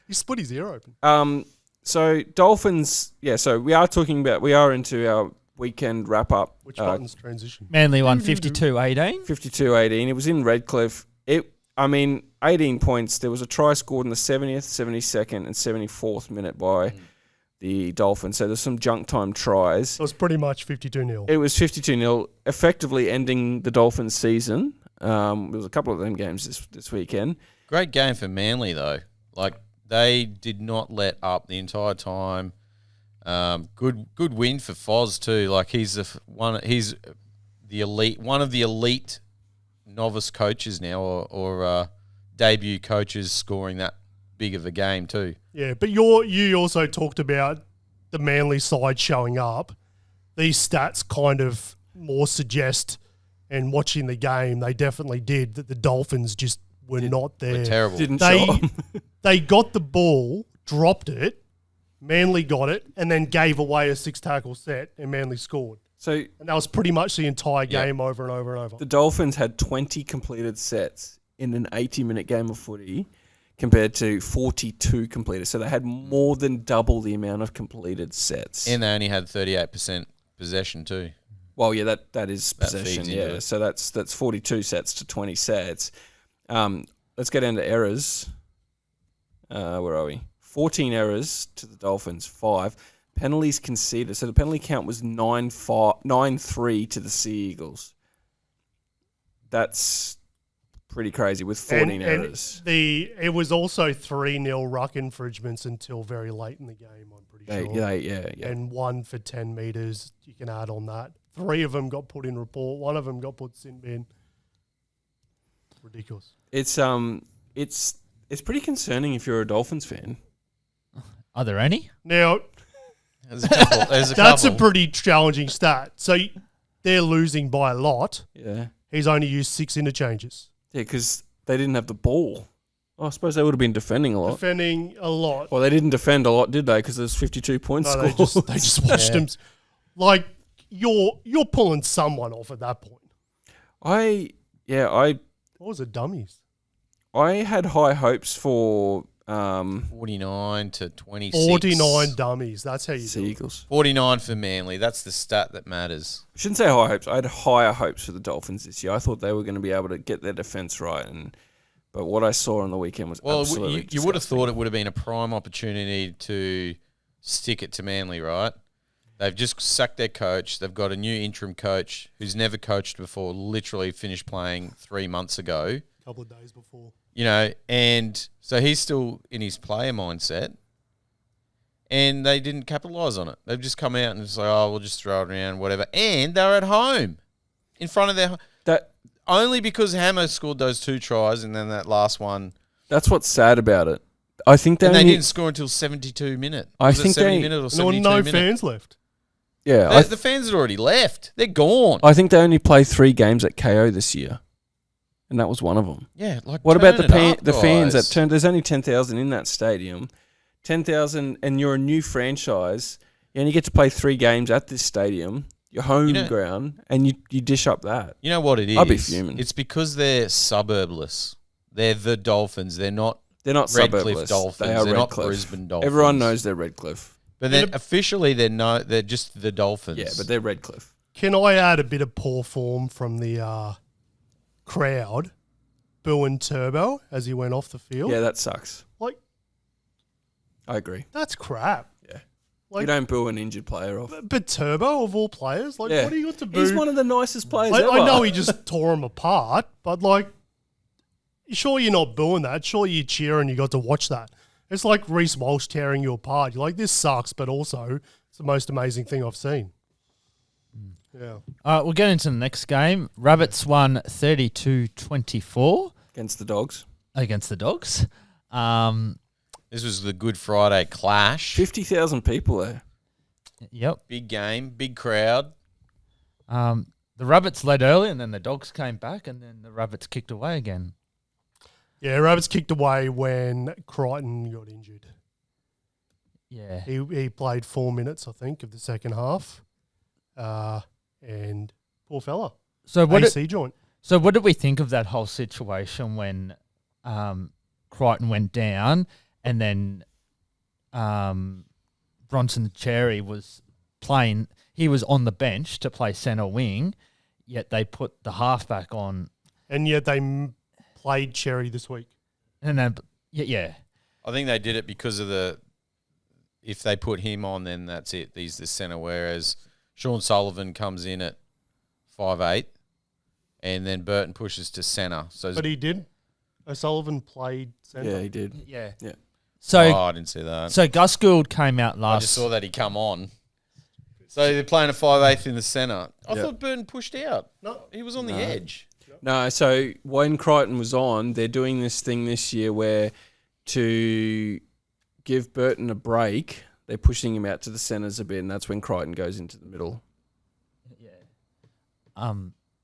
He split his ear open. So Dolphins. Yeah. So we are into our weekend wrap up. Which buttons transition? Manly won 52-18. 52-18. It was in Redcliffe. 18 points. There was a try scored in the 70th, 72nd, and 74th minute by the Dolphins. So there's some junk time tries. It was pretty much 52-0. It was 52-0, effectively ending the Dolphins' season. There was a couple of them games this weekend. Great game for Manly, though. They did not let up the entire time. Good win for Foz too. He's one of the elite novice coaches now, or debut coaches scoring that big of a game too. Yeah, but you also talked about the Manly side showing up. These stats kind of more suggest, and watching the game, they definitely did, that the Dolphins just were not there. We're terrible. They got the ball, dropped it. Manly got it and then gave away a 6-tackle set, and Manly scored. And that was pretty much the entire game over and over and over. The Dolphins had 20 completed sets in an 80-minute game of footy compared to 42 completed. So they had more than double the amount of completed sets. And they only had 38% possession too. Well, yeah, that is possession, yeah. So that's 42 sets to 20 sets. Let's go down to errors. Where are we? 14 errors to the Dolphins, 5. penalties conceded. So the penalty count was 9-3 to the Sea Eagles. That's pretty crazy with 14 errors. It was also 3-0 ruck infringements until very late in the game, I'm pretty sure. Yeah. And 1 for 10 metres, you can add on that. 3 of them got put in report. 1 of them got put sin bin. Ridiculous. It's pretty concerning if you're a Dolphins fan. Are there any? Now, There's a couple. that's a pretty challenging stat. So they're losing by a lot. Yeah. He's only used 6 interchanges. Yeah, because they didn't have the ball. Oh, I suppose they would have been defending a lot. Defending a lot. Well, they didn't defend a lot, did they? Because there's 52 points No, scored. they just watched him. Like, you're pulling someone off at that point. What was it, dummies? I had high hopes for 49 to 26. 49 dummies. That's how you Sea do it. Eagles. 49 for Manly. That's the stat that matters. I shouldn't say high hopes. I had higher hopes for the Dolphins this year. I thought they were going to be able to get their defence right, but what I saw on the weekend was absolutely you would have disgusting. thought it would have been a prime opportunity to stick it to Manly, right? They've just sacked their coach. They've got a new interim coach who's never coached before, literally finished playing 3 months ago. A couple of days before. You know, and so he's still in his player mindset, and they didn't capitalise on it. They've just come out and just like, oh, we'll just throw it around, whatever. And they're at home, in front of their only because Hammer scored those 2 tries, and then that last one. That's what's sad about it. I think they didn't score until 72 minutes. I think 70 minutes or 72 no minutes. fans left. Yeah, The fans had already left. They're gone. I think they only play 3 games at KO this year, and that was one of them. Yeah, like What about turn it the up, fans guys. that turn? There's only 10,000 in that stadium. 10,000, and you're a new franchise. You only get to play 3 games at this stadium, your home ground, and you dish up that. You know what it is? I'd be fuming. It's because they're suburbless. They're the Dolphins. They're not Redcliffe Redcliffe Dolphins. They are They're not Redcliffe. Brisbane Dolphins. Everyone knows they're Redcliffe. But then officially they're just the Dolphins. Yeah, but they're Redcliffe. Can I add a bit of poor form from the crowd booing Turbo as he went off the field? Yeah, that sucks. Like, I agree. that's crap. Yeah. Like, You don't boo an injured player off. But Turbo, of all players, like, Yeah. what do you got to boo? He's one of the nicest players I ever. know he just tore him apart, but, like, sure you're not booing that. Sure you cheer and you got to watch that. It's like Reece Walsh tearing you apart. You're like, this sucks, but also it's the most amazing thing I've seen. Yeah. All right, we'll get into the next game. Rabbits won 32-24 Against the Dogs. against the Dogs. This was the Good Friday clash. 50,000 people there. Yep. Big game, big crowd. The Rabbits led early, and then the Dogs came back, and then the Rabbits kicked away again. Yeah, Rabbits kicked away when Crichton got injured. Yeah. He played 4 minutes, I think, of the second half. And poor fella. So what AC joint. So what did we think of that whole situation when Crichton went down and then Bronson Cherry was playing? He was on the bench to play centre wing, yet they put the halfback on. And yet they played Cherry this week. And then, yeah. I think they did it because of if they put him on, then that's it. He's the centre, whereas Sean Sullivan comes in at 5'8", and then Burton pushes to centre. So, But he did. O'Sullivan played centre. Yeah, he did. Yeah. Yeah. So, I didn't see that. So Gus Gould came out I last. just saw that he come on. So they're playing a 5'8" in the centre. I Yep. thought Burton pushed out. No. He was on the edge. No, so when Crichton was on, they're doing this thing this year where to give Burton a break, they're pushing him out to the centres a bit, and that's when Crichton goes into the middle.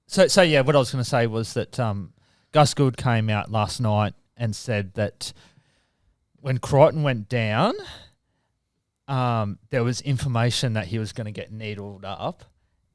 So yeah, what I was going to say was that Gus Gould came out last night and said that when Crichton went down, there was information that he was going to get needled up,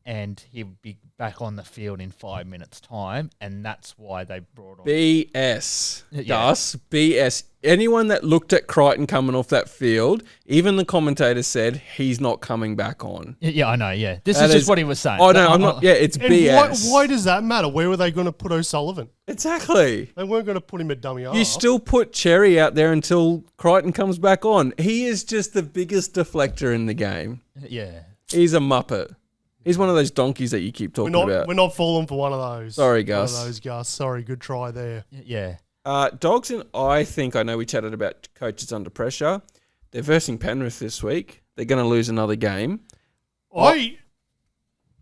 and he'd be back on the field in 5 minutes' time, and that's why they brought on BS. Yeah. Gus, BS. Anyone that looked at Crichton coming off that field, even the commentator said he's not coming back on. Yeah, I know, yeah. This That is just is- what he was saying. Oh, no, I'm not. Yeah, it's And BS. why does that matter? Where were they going to put O'Sullivan? Exactly. They weren't going to put him at dummy half. You still put Cherry out there until Crichton comes back on. He is just the biggest deflector in the game. Yeah. He's a muppet. He's one of those donkeys that you keep talking about. We're not falling for one of those. Sorry, Gus. One of those, Gus. Sorry, good try there. Yeah. Dogs and I know we chatted about coaches under pressure. They're versing Penrith this week. They're going to lose another game. I'm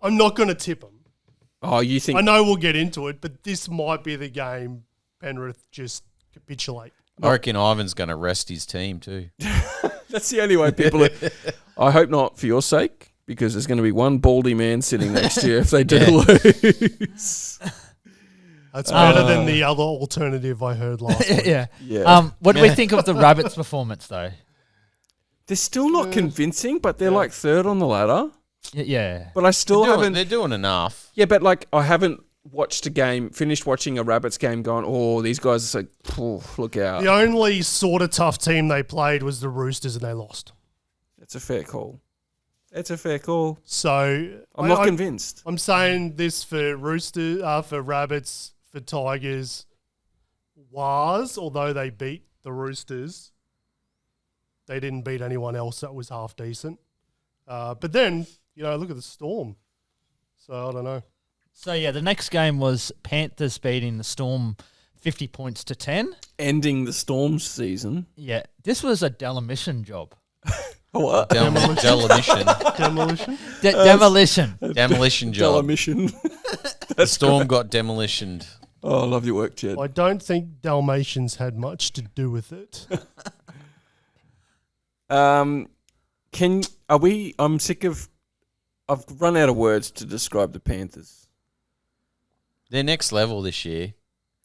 not going to tip them. Oh, you think? I know we'll get into it, but this might be the game Penrith just capitulate. I reckon Ivan's going to rest his team too. That's the only way people are. I hope not for your sake, because there's going to be one baldy man sitting next to you if they do lose. That's better than the other alternative I heard last week. Yeah. Yeah. What do we think of the Rabbits' performance, though? They're still not convincing, but they're like third on the ladder. Yeah. But I still haven't. They're doing enough. Yeah, but like I haven't finished watching a Rabbits game going, oh, these guys are like, look out. The only sort of tough team they played was the Roosters, and they lost. It's a fair call. It's a fair call. So I'm not convinced. I'm saying this for for Rabbits, for Tigers, although they beat the Roosters, they didn't beat anyone else that was half decent. But then, look at the Storm. So I don't know. So, yeah, the next game was Panthers beating the Storm 50 points to 10. Ending the Storm season. Yeah, this was a demolition job. What? Demolition. Demolition? Demolition. Demolition job. Demolition. The Storm got demolitioned. Oh, I love your work, Jed. I don't think Dalmatians had much to do with it. I'm sick of. I've run out of words to describe the Panthers. They're next level this year.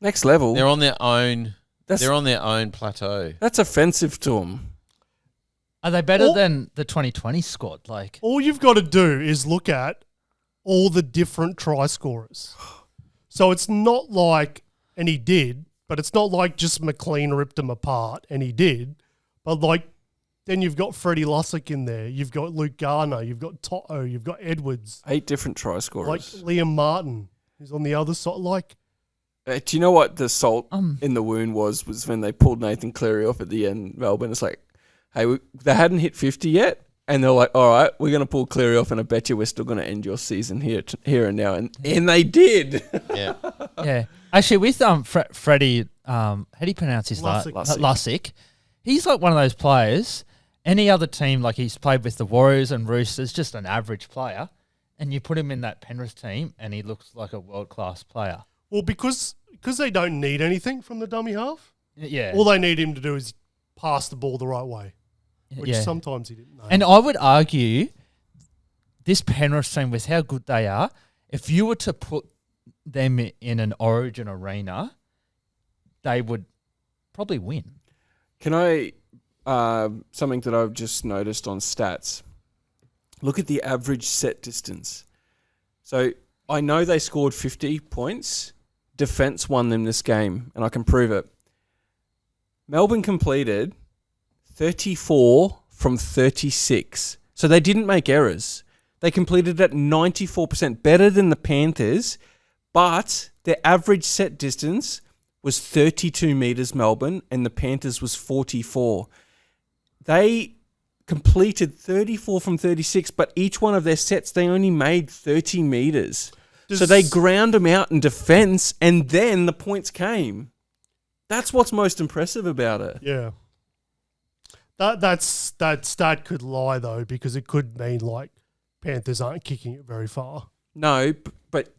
Next level. They're on their own. That's- They're on their own plateau. That's offensive to them. Are they better than the 2020 squad? Like, All you've got to do is look at all the different try scorers. So it's not like, and he did, but it's not like just McLean ripped him apart, and he did. But like, then you've got Freddie Lussick in there. You've got Luke Garner. You've got Toto. You've got Edwards. 8 different try Like scorers. Liam Martin, who's on the other side. Like, Do you know what the salt in the wound was when they pulled Nathan Cleary off at the end, Melbourne? It's like, hey, they hadn't hit 50 yet, and they're like, all right, we're going to pull Cleary off, and I bet you we're still going to end your season here and now. And they did. Yeah. yeah. Actually, with Freddie, how do you pronounce his last? Lussick. Lussick. He's like one of those players. Any other team, like he's played with the Warriors and Roosters, just an average player, and you put him in that Penrith team, and he looks like a world-class player. well, because they don't need anything from the dummy half. Yeah. All they need him to do is pass the ball the right way, which yeah. sometimes he didn't know. And I would argue this Penrith team, with how good they are, if you were to put them in an Origin arena, they would probably win. Can I, something that I've just noticed on stats, look at the average set distance. So I know they scored 50 points. Defence won them this game, and I can prove it. Melbourne completed 34 from 36. So they didn't make errors. They completed at 94%, better than the Panthers, but their average set distance was 32 metres, Melbourne, and the Panthers was 44. They completed 34 from 36, but each one of their sets, they only made 30 metres. So they ground them out in defence, and then the points came. That's what's most impressive about it. Yeah. That stat could lie, though, because it could mean, like, Panthers aren't kicking it very far. No, but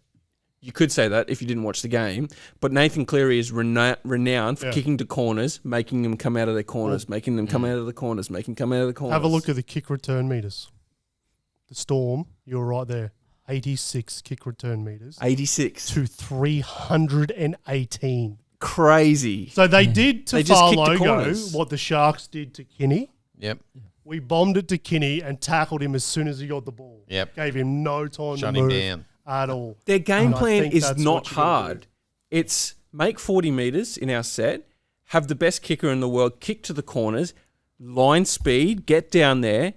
you could say that if you didn't watch the game. But Nathan Cleary is renowned for kicking to corners, making them come out of their corners, making them come out of the corners, making them come out of the corners. Have a look at the kick return meters. The Storm, you're right there. 86 kick return meters 86. to 318. Crazy. So they did to They just kicked the Farlogo corners. what the Sharks did to Kinney. Yep. We bombed it to Kinney and tackled him as soon as he got the ball. Yep. Gave him no time Shut to him move down. at all. Their game And I plan think is that's not what you gotta hard. do. It's make 40 metres in our set, have the best kicker in the world, kick to the corners, line speed, get down there,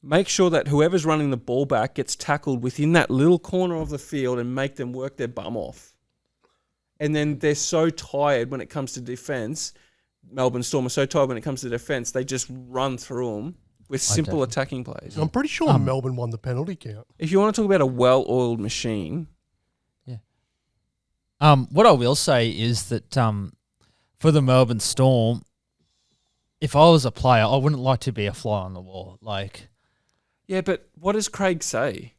make sure that whoever's running the ball back gets tackled within that little corner of the field and make them work their bum off. And then they're so tired when it comes to defence. Melbourne Storm are so tired when it comes to defence, they just run through them with simple attacking plays. I'm pretty sure Melbourne won the penalty count. If you want to talk about a well-oiled machine, what I will say is that for the Melbourne Storm, if I was a player, I wouldn't like to be a fly on the wall. Like, yeah, but what does Craig say?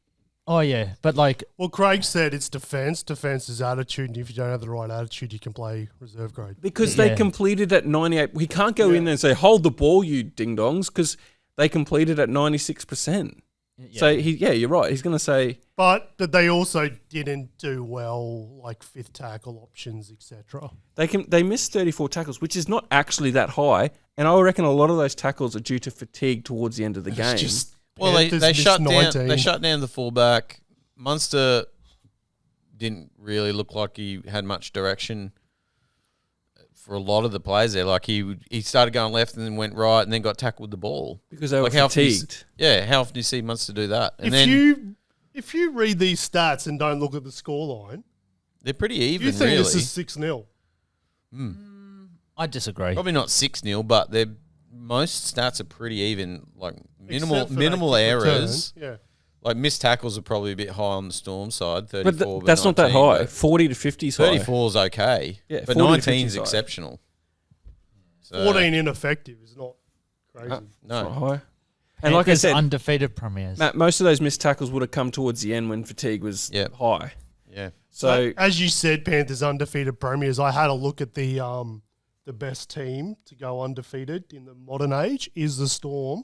oh yeah, but like, Well, Craig said it's defence. Defence is attitude, and if you don't have the right attitude, you can play reserve grade. Because they Yeah. completed at 98. He can't go in there and say, hold the ball, you ding-dongs, because they completed at 96%. yeah. So, you're right. He's going to say, But they also didn't do well, like fifth tackle options, etc. they missed 34 tackles, which is not actually that high. And I reckon a lot of those tackles are due to fatigue towards the end of the game. Well, Panthers they missed shut down. 19. They shut down the fullback. Munster didn't really look like he had much direction for a lot of the plays there. Like he started going left and then went right and then got tackled with the ball. Because they were Like how often fatigued. how often do you see Munster do that? And If you read these stats and don't look at the scoreline, they're pretty even. you think really. this is 6-0. I disagree. Probably not 6-0, but most stats are pretty even. Like Except for that minimal kick errors. return. Yeah. Like missed tackles are probably a bit high on the Storm side. 34, But that's not that 19, high. but 40 to 50 is high. 34 is okay. Yeah, but 40 to 50 19 is is high. exceptional. So, 14 ineffective is not crazy. It's no. not high. And like I Panthers said, undefeated premiers. Matt, most of those missed tackles would have come towards the end when fatigue was high. Yeah. So, as you said, Panthers undefeated premiers. I had a look at the best team to go undefeated in the modern age is the Storm.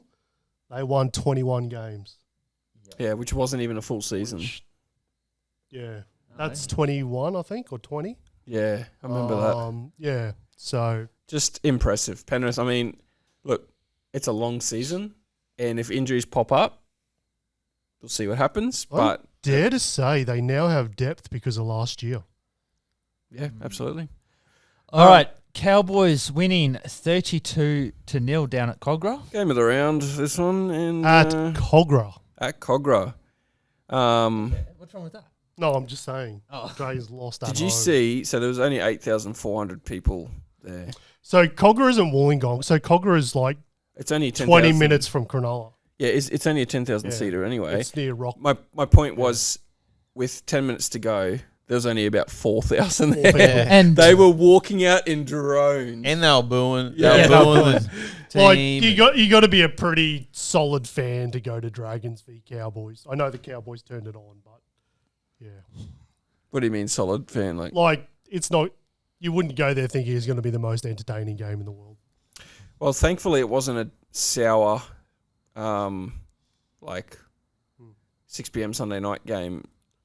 They won 21 games. yeah, which wasn't even a full season. Yeah, that's 21, I think, or 20. Yeah, I remember that. Yeah, so Just impressive. Penrith, I mean, look, it's a long season, and if injuries pop up, we'll see what happens. But dare to say they now have depth because of last year. yeah, absolutely. All right, Cowboys winning 32-0 down at Cogra. Game of the round, this one, and At Cogra. at Cogra. What's wrong with that? No, I'm just saying. Oh. Dragons lost at Did you home. see? So there was only 8,400 people there. So Cogra isn't Wollongong. So Cogra is like It's only 10,000. 20 minutes from Cronulla. Yeah, it's only a 10,000 Yeah. seater anyway. It's near Rock. My point was, with 10 minutes to go, there was only about 4,000 Four there. people. And They were walking out in drones. And they were booing. Yeah. They were booing the Like team. you got to be a pretty solid fan to go to Dragons v Cowboys. I know the Cowboys turned it on, but yeah, What do you mean, solid fan? like it's not. You wouldn't go there thinking it's going to be the most entertaining game in the world. Well, thankfully, it wasn't a sour, 6 p.m. Sunday night game.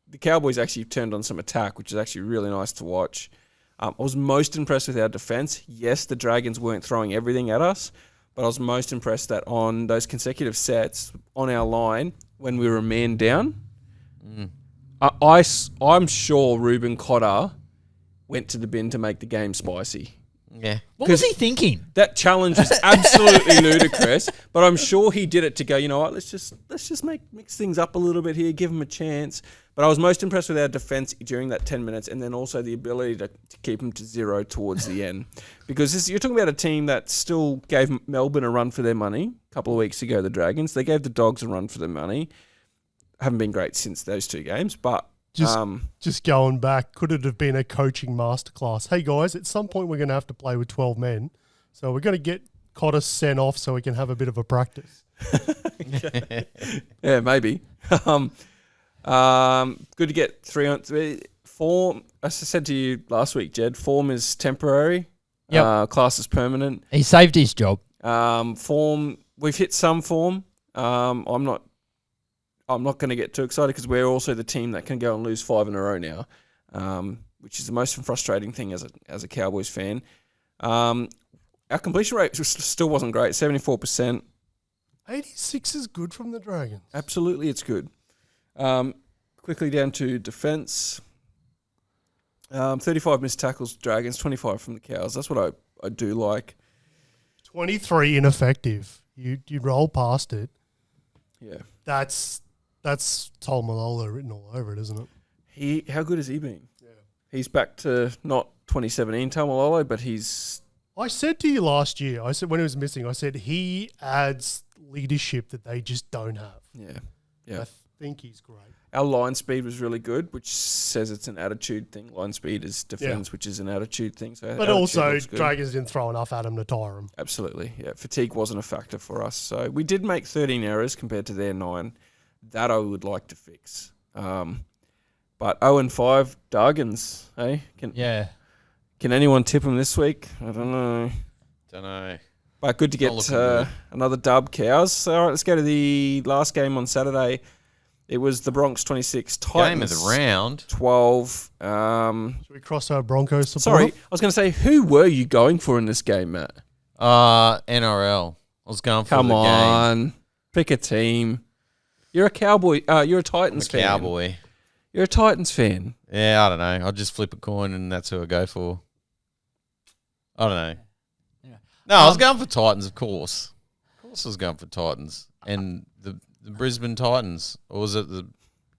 The Cowboys actually turned on some attack, which is actually really nice to watch. I was most impressed with our defence. Yes, the Dragons weren't throwing everything at us, but I was most impressed that on those consecutive sets on our line, when we were a man down, I'm sure Ruben Cotter went to the bin to make the game spicy. Yeah. what was he thinking? That challenge is absolutely ludicrous, but I'm sure he did it to go, you know what, let's just mix things up a little bit here, give him a chance. But I was most impressed with our defence during that 10 minutes and then also the ability to keep them to 0 towards the end. Because you're talking about a team that still gave Melbourne a run for their money a couple of weeks ago, the Dragons. They gave the Dogs a run for their money. Haven't been great since those two games, but... Just going back, could it have been a coaching masterclass? Hey guys, at some point we're going to have to play with 12 men, so we're going to get Cotter sent off so we can have a bit of a practice. Yeah, maybe. Good to get 3 on 3. Form, as I said to you last week, Jed, form is temporary. Yep. Class is permanent. He saved his job. Form, we've hit some form. I'm not going to get too excited because we're also the team that can go and lose 5 in a row now, which is the most frustrating thing as a Cowboys fan. Our completion rate still wasn't great, 74%. 86 is good from the Dragons. Absolutely, it's good. Quickly down to defence. 35 missed tackles, Dragons, 25 from the Cows. That's what I do like. 23 ineffective. You roll past it. Yeah. That's Tolmalolo written all over it, isn't it? How good has he been? Yeah. He's back to not 2017 Tamalolo, but he's... I said to you last year, I said when he was missing, I said he adds leadership that they just don't have. Yeah. I think he's great. Our line speed was really good, which says it's an attitude thing. Line speed is defence, which is an attitude thing. So but also, Dragons didn't throw enough at him to tire him. Absolutely, yeah. Fatigue wasn't a factor for us. So we did make 13 errors compared to their 9. That I would like to fix. But 0-5, Dragons, hey? Can anyone tip them this week? I don't know. But good to get another dub, Cows. All right, let's go to the last game on Saturday. It was the Bronx 26, Titans Game of the round. 12. Should we cross our Broncos support? Sorry, I was going to say, who were you going for in this game, Matt? NRL. I was going for Come the on. game. Pick a team. You're a Cowboy. You're a Titans fan. Cowboy. You're a Titans fan. Yeah, I don't know. I'll just flip a coin and that's who I go for. I don't know. Yeah. No, I was going for Titans, of course. Of course I was going for Titans. And the Brisbane Titans. Or was it the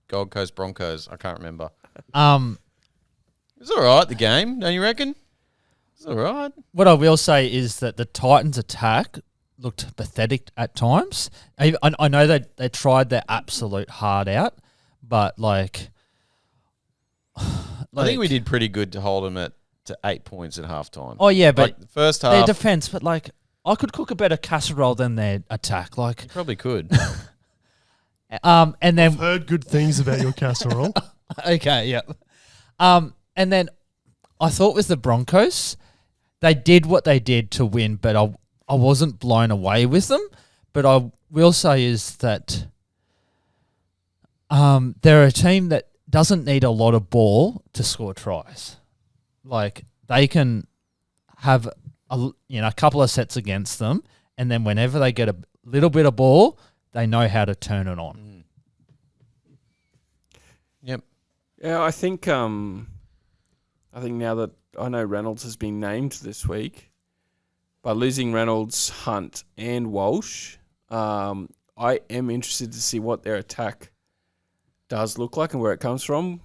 Gold Coast Broncos? I can't remember. It was all right, the game, don't you reckon? It was all right. What I will say is that the Titans' attack looked pathetic at times. I know that they tried their absolute hard out, but I think we did pretty good to hold them to 8 points at halftime. Oh yeah, but the first half, their defense. But I could cook a better casserole than their attack. you probably could. And then I've heard good things about your casserole. Okay, yeah. And then I thought with the Broncos, they did what they did to win, but I wasn't blown away with them. But I will say is that they're a team that doesn't need a lot of ball to score tries. Like, they can have a couple of sets against them, and then whenever they get a little bit of ball, they know how to turn it on. Yep. Yeah, I think now that I know Reynolds has been named this week, by losing Reynolds, Hunt, and Walsh, I am interested to see what their attack does look like and where it comes from.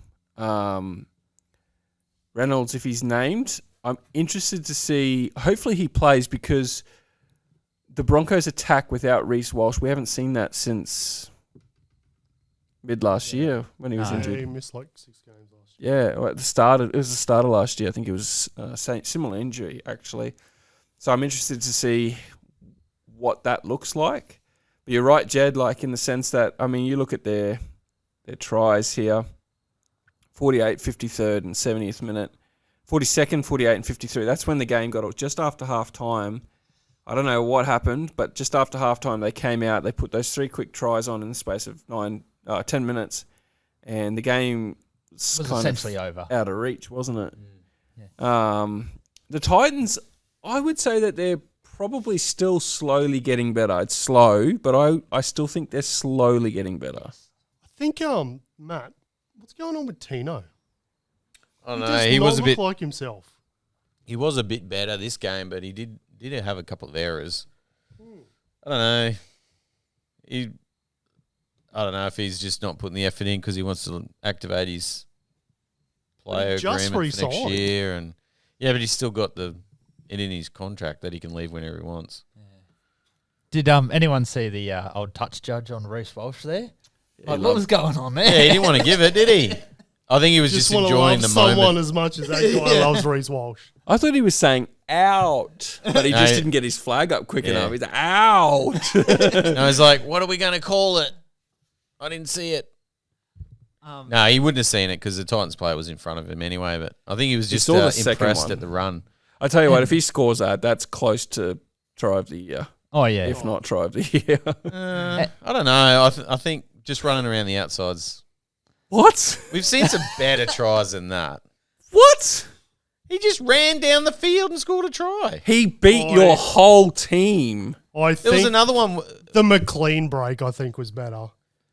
Reynolds, if he's named, I'm interested to see. Hopefully he plays, because the Broncos attack without Reece Walsh, we haven't seen that since mid last year when he was injured. He missed 6 games last year. Yeah, well, it was the start of last year. I think it was similar injury, actually. So I'm interested to see what that looks like. But you're right, Jed, in the sense that, you look at their tries here, 48, 53rd and 70th minute, 42nd, 48 and 53. That's when the game got just after half time. I don't know what happened, but just after half time they came out, they put those 3 quick tries on in the space of 10 minutes, and the game was kind essentially of over. Out of reach, wasn't it? Yeah. The Titans, I would say that they're probably still slowly getting better. It's slow, but I still think they're slowly getting better. I think, Matt, what's going on with Tino? I don't know. He was a bit like himself. He was a bit better this game, but he did have a couple of errors. I don't know. I don't know if he's just not putting the effort in because he wants to activate his player agreement for next year, and but he's still got it in his contract that he can leave whenever he wants. Yeah. Did anyone see the old touch judge on Reece Walsh there? What was going on there? Yeah, he didn't want to give it, did he? I think he was just enjoying the moment. Someone as much as that guy loves Reece Walsh. I thought he was saying out, but he just didn't get his flag up quick enough. He's like, out. No, he's like, what are we going to call it? I didn't see it. No, he wouldn't have seen it because the Titans player was in front of him anyway, but I think he was just impressed at the run. I tell you what, if he scores that's close to try of the year. Oh, yeah. If not try of the year. I don't know. I think just running around the outsides. What? We've seen some better tries than that. What? He just ran down the field and scored a try. He beat your whole team. I There was think another one. the McLean break, I think, was better,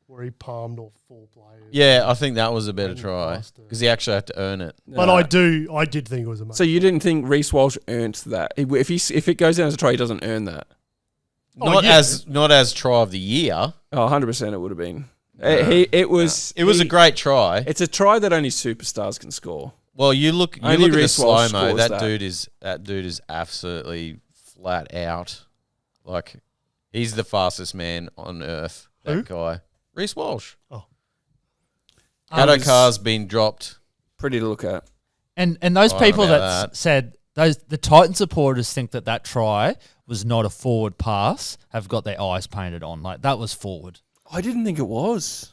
where he palmed off 4 players. Yeah, I think that was a better Oh, try bastard. because he actually had to earn it. But I did think it was amazing. So you didn't think Reece Walsh earned that? If it goes down as a try, he doesn't earn that. Not as try of the year. Oh, 100% it would have been. It was a great try. It's a try that only superstars can score. Well, you look at Only the Reece Walsh slow mo. scores That dude is absolutely flat out. Like he's the fastest man on earth. That Who? guy, Reece Walsh. Oh. Gado Carr's been dropped. Pretty to look at. And those I don't know people that about that. said the Titan supporters think that try was not a forward pass have got their eyes painted on. Like that was forward. I didn't think it was.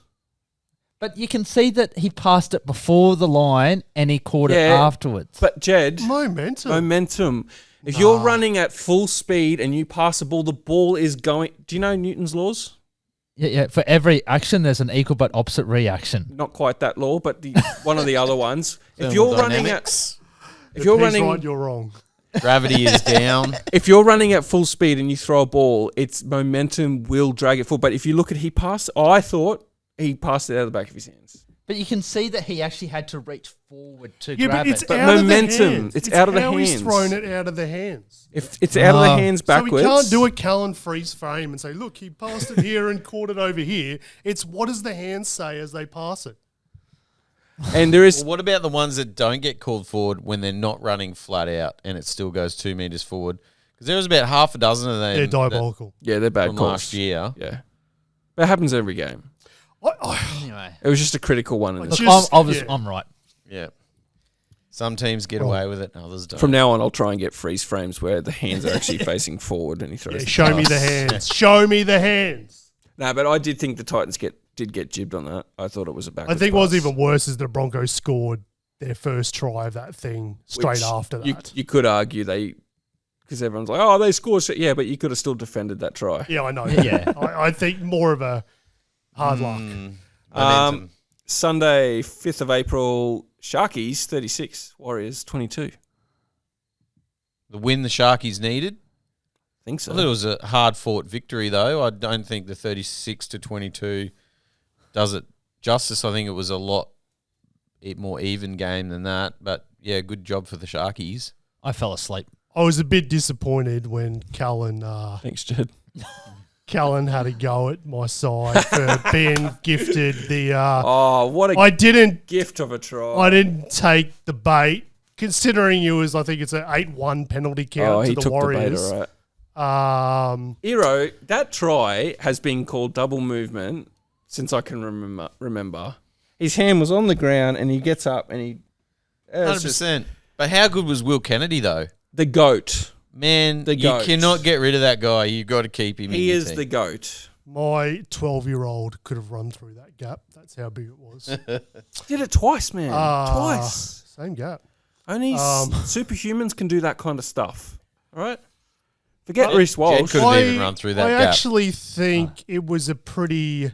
But you can see that he passed it before the line and he caught it afterwards. But Jed, Momentum. If you're running at full speed and you pass the ball is going. Do you know Newton's laws? Yeah. For every action, there's an equal but opposite reaction. Not quite that law, but one of the other ones. If you're running at, Thermodynamics. if you're He's running, right, you're wrong. Gravity is down. if you're running at full speed and you throw a ball, its momentum will drag it forward. But if you look at I thought he passed it out of the back of his hands. But you can see that he actually had to reach forward to Yeah, grab but it's it. But out momentum, of the hands. it's out of the how he's hands. thrown it out of the hands. If it's out of the hands So backwards, we can't do a Callan freeze frame and say, look, he passed it here and caught it over here. It's what does the hands say as they pass it? And there is Well, what about the ones that don't get called forward when they're not running flat out and it still goes 2 meters forward? Because there was about half a dozen of them. They're diabolical. they're bad from calls. last year. Yeah, that happens every game. Anyway, It was just a critical one. In Look, this. Just- I'm right. Yeah. Some teams get away with it, and others don't. From now on, I'll try and get freeze frames where the hands are actually facing forward and he throws. Yeah, the show me pass. the hands. Show me the hands. No, but I did think the Titans did get jibbed on that. I thought it was a I backwards think what's pass. even worse is the Broncos scored their first try of that thing straight Which after that. You could argue because everyone's like, oh, they scored. Yeah, but you could have still defended that try. Yeah, I know. Yeah. I think more of a hard luck. Momentum. Sunday, 5th of April, Sharkies 36, Warriors 22. The win the Sharkies needed. Think so. I thought it was a hard-fought victory, though. I don't think the 36-22 does it justice. I think it was a lot more even game than that. But, yeah, good job for the Sharkies. I fell asleep. I was a bit disappointed when Callan Thanks, Jed. had a go at my side for being gifted the. Oh, what a I didn't gift of a try. I didn't take the bait, considering it was, I think it's an 8-1 penalty count he to the took Warriors. the bait, all right. Ero, that try has been called double movement since I can remember. His hand was on the ground and he gets up and he... 100%. But how good was Will Kennedy, though? The GOAT. Man, The you goat. cannot get rid of that guy. You've got to keep him in He your is team. the GOAT. My 12-year-old could have run through that gap. That's how big it was. Did it twice, man. Twice. Same gap. Only superhumans can do that kind of stuff. All right? Forget Reece Jed Walsh. could have even run through that I gap. actually think it was a pretty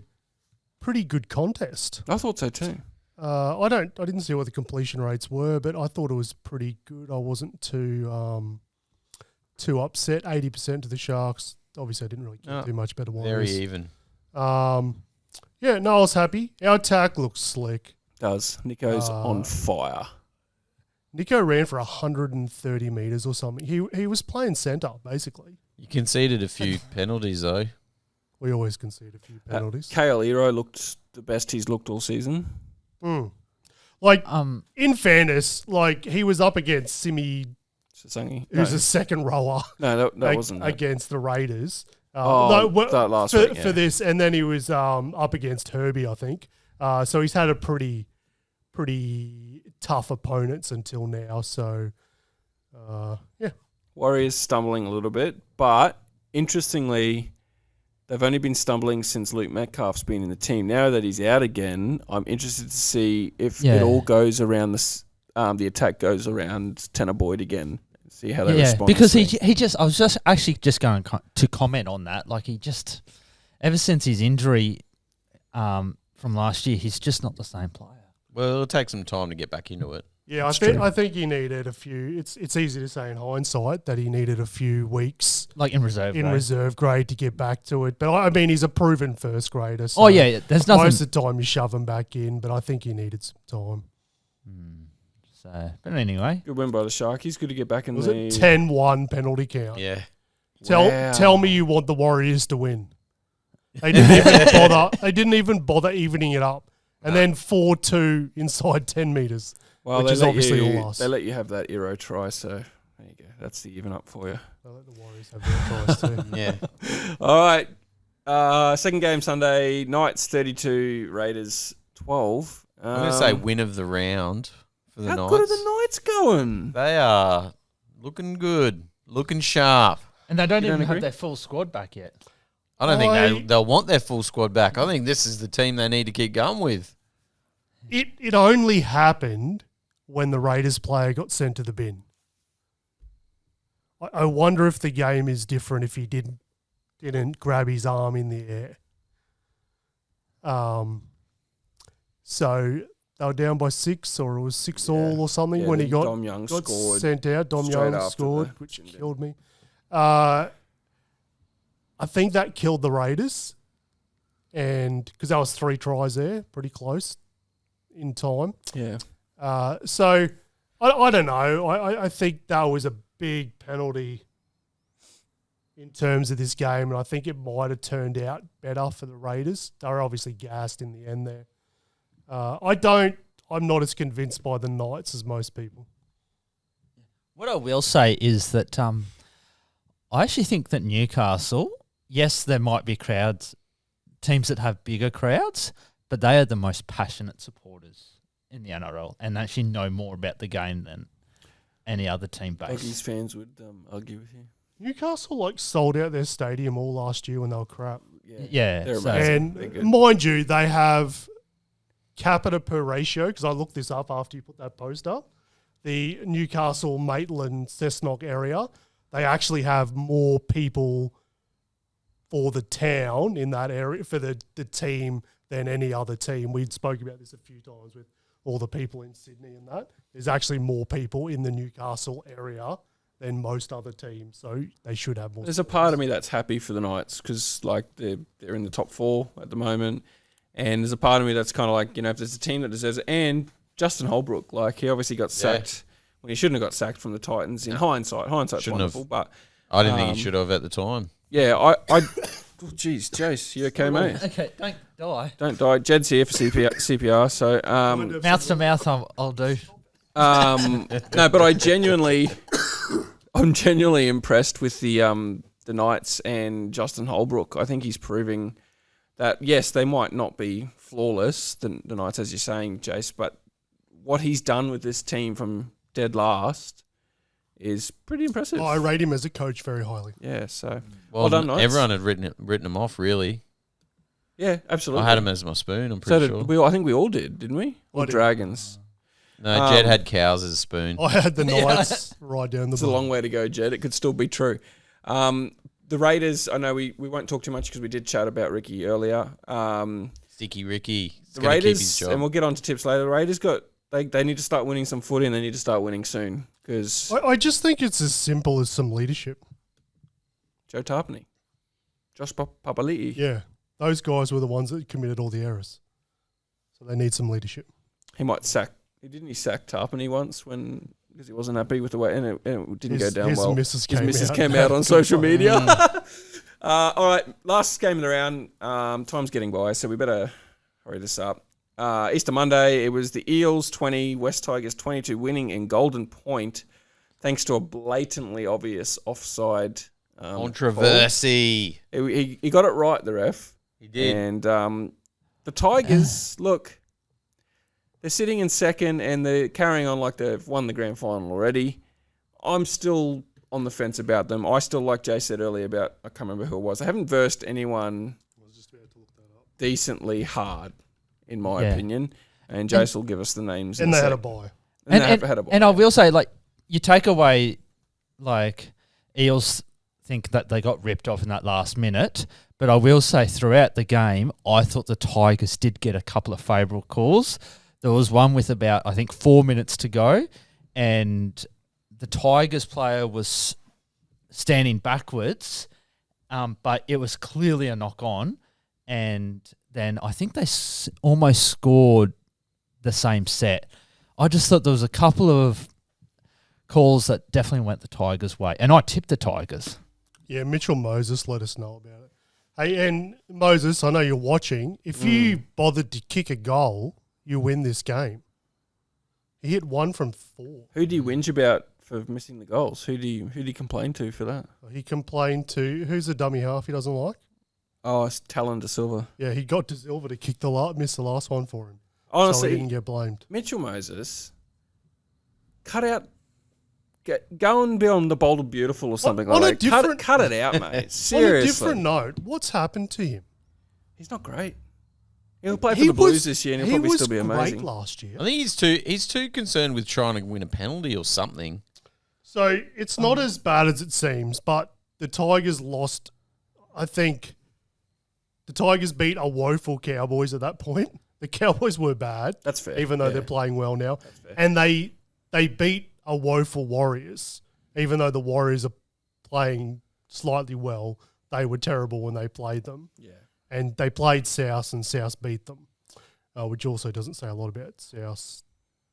good contest. I thought so too. I didn't see what the completion rates were, but I thought it was pretty good. I wasn't too upset. 80% to the Sharks. Obviously, I didn't really care too much better. Very even. Yeah, no, I was happy. Our attack looks slick. Does. Nico's on fire. Nico ran for 130 metres or something. He was playing centre, basically. You conceded a few penalties, though. We always concede a few penalties. Kale Ero looked the best he's looked all season. Like, in fairness, like, he was up against Simi, Sasangi. who's a second rower. No, that wasn't that. against the Raiders. That last week, for this, and then he was up against Herbie, I think. So he's had a pretty tough opponents until now. So, yeah. Warriors stumbling a little bit, but interestingly, they've only been stumbling since Luke Metcalf's been in the team. Now that he's out again, I'm interested to see if it all goes around this. The attack goes around Tanner Boyd again. See how they respond. Because he just I was just going to comment on that. Like he just ever since his injury from last year, he's just not the same player. Well, it'll take some time to get back into it. Yeah, I think he needed a few. It's easy to say in hindsight that he needed a few weeks Like in reserve grade. reserve grade to get back to it. But I mean, he's a proven first grader. So There's nothing. most of the time you shove him back in, but I think he needed some time. But anyway. Good win by the Sharkies. Good to get back in Was the... it 10-1 penalty count? Yeah. Tell me you want the Warriors to win. They didn't even bother. They didn't even bother evening it up, and then 4-2 inside 10 meters, which is obviously all us. They let you have that Euro try, so there you go. That's the even up for you. They'll let the Warriors have their tries too. Yeah. All right. Second game Sunday. Knights 32, Raiders 12. I'm going to say win of the round for the Knights. How good are the Knights going? They are looking good, looking sharp. And they don't even agree? have their full squad back yet. I don't think they'll want their full squad back. I think this is the team they need to keep going with. It only happened when the Raiders player got sent to the bin. I wonder if the game is different if he didn't grab his arm in the air. So they were down by 6, or it was 6-all or something when he got Dom Young scored. sent out. Dom straight Young after scored, the which send-down. killed me. I think that killed the Raiders, and because that was 3 tries there, pretty close in time. Yeah. So I don't know. I think that was a big penalty in terms of this game, and I think it might have turned out better for the Raiders. They were obviously gassed in the end there. I'm not as convinced by the Knights as most people. What I will say is that I actually think that Newcastle, yes, there might be teams that have bigger crowds, but they are the most passionate supporters in the NRL and actually know more about the game than any other team base. Doggies fans would argue with you. Newcastle sold out their stadium all last year when they were crap. Yeah. They're So, amazing. They're And good. mind you, they have capita per ratio, because I looked this up after you put that post up. The Newcastle, Maitland, Cessnock area, they actually have more people for the town in that area, for the team, than any other team. We'd spoken about this a few times with all the people in Sydney and that. There's actually more people in the Newcastle area than most other teams, so they should have more. There's a part of me that's happy for the Knights because they're in the top 4 at the moment, and there's a part of me that's kind of like, if there's a team that deserves it, and Justin Holbrook, he obviously got sacked when he shouldn't have got sacked from the Titans. In hindsight's Shouldn't wonderful, have. but I didn't think he should have at the time. yeah, oh, jeez, Jace, you okay, mate? okay, don't die. Don't die. Jed's here for CPR, so Mouth to mouth, I'll do. no, but I'm genuinely impressed with the Knights and Justin Holbrook. I think he's proving that, yes, they might not be flawless, the Knights, as you're saying, Jace, but what he's done with this team from dead last is pretty impressive. I rate him as a coach very highly. Yeah, so Well, done, Knights. everyone had written him off, really. Yeah, absolutely. I had him as my spoon, I'm So pretty did sure. we all, I think we all did, didn't we? Or I did. Dragons. No, Jed had cows as a spoon. I had the Knights right down the It's a bottom. long way to go, Jed. It could still be true. The Raiders, I know we won't talk too much because we did chat about Ricky earlier. Sticky Ricky. He's The going to keep his Raiders, job. and we'll get on to tips later, the Raiders they need to start winning some footy and they need to start winning soon because I just think it's as simple as some leadership. Joe Tarpany, Josh Papali'i, Yeah, those guys were the ones that committed all the errors. So they need some leadership. he might sack. Didn't he sack Tarpany once because he wasn't happy with the way and it didn't go down well. His His missus out. came out on social media. Mm. All right, last game of the round. Time's getting by, so we better hurry this up. Easter Monday, it was the Eels 20, West Tigers 22 winning in Golden Point, thanks to a blatantly obvious offside Controversy. call. He got it right, the ref. He did. And the Tigers, look, they're sitting in second and they're carrying on like they've won the grand final already. I'm still on the fence about them. I still, like Jay said earlier about, I can't remember who it was. I haven't versed anyone decently hard, in my opinion. And Jace will give us the names. And they had a bye. And they had a bye. And I will say, you take away, Eels think that they got ripped off in that last minute, but I will say throughout the game, I thought the Tigers did get a couple of favourable calls. there was one with about, I think, 4 minutes to go, and the Tigers player was standing backwards, but it was clearly a knock-on, and then I think they almost scored the same set. I just thought there was a couple of calls that definitely went the Tigers' way, and I tipped the Tigers. Yeah, Mitchell Moses let us know about it. Hey, and Moses, I know you're watching. If you bothered to kick a goal, you win this game. He hit 1 from 4. Who do you whinge about for missing the goals? Who do you complain to for that? He complained to, who's the dummy half he doesn't like? Oh, it's Talon De Silva. Yeah, he got De Silva to kick miss the last one for him. Honestly, so he didn't get blamed. Mitchell Moses, cut out, go and be on the Bold and Beautiful or something like that. Cut it out, mate. Seriously. On a different note, what's happened to him? He's not great. He'll play for the Blues this year and he'll probably still be amazing. He was great last year. I think he's too concerned with trying to win a penalty or something. So it's not as bad as it seems, but the Tigers lost. I think the Tigers beat a woeful Cowboys at that point. The Cowboys were bad. That's fair. Even though they're playing well now. That's fair. And they beat a woeful Warriors. Even though the Warriors are playing slightly well, they were terrible when they played them. Yeah. And they played South and South beat them, which also doesn't say a lot about South.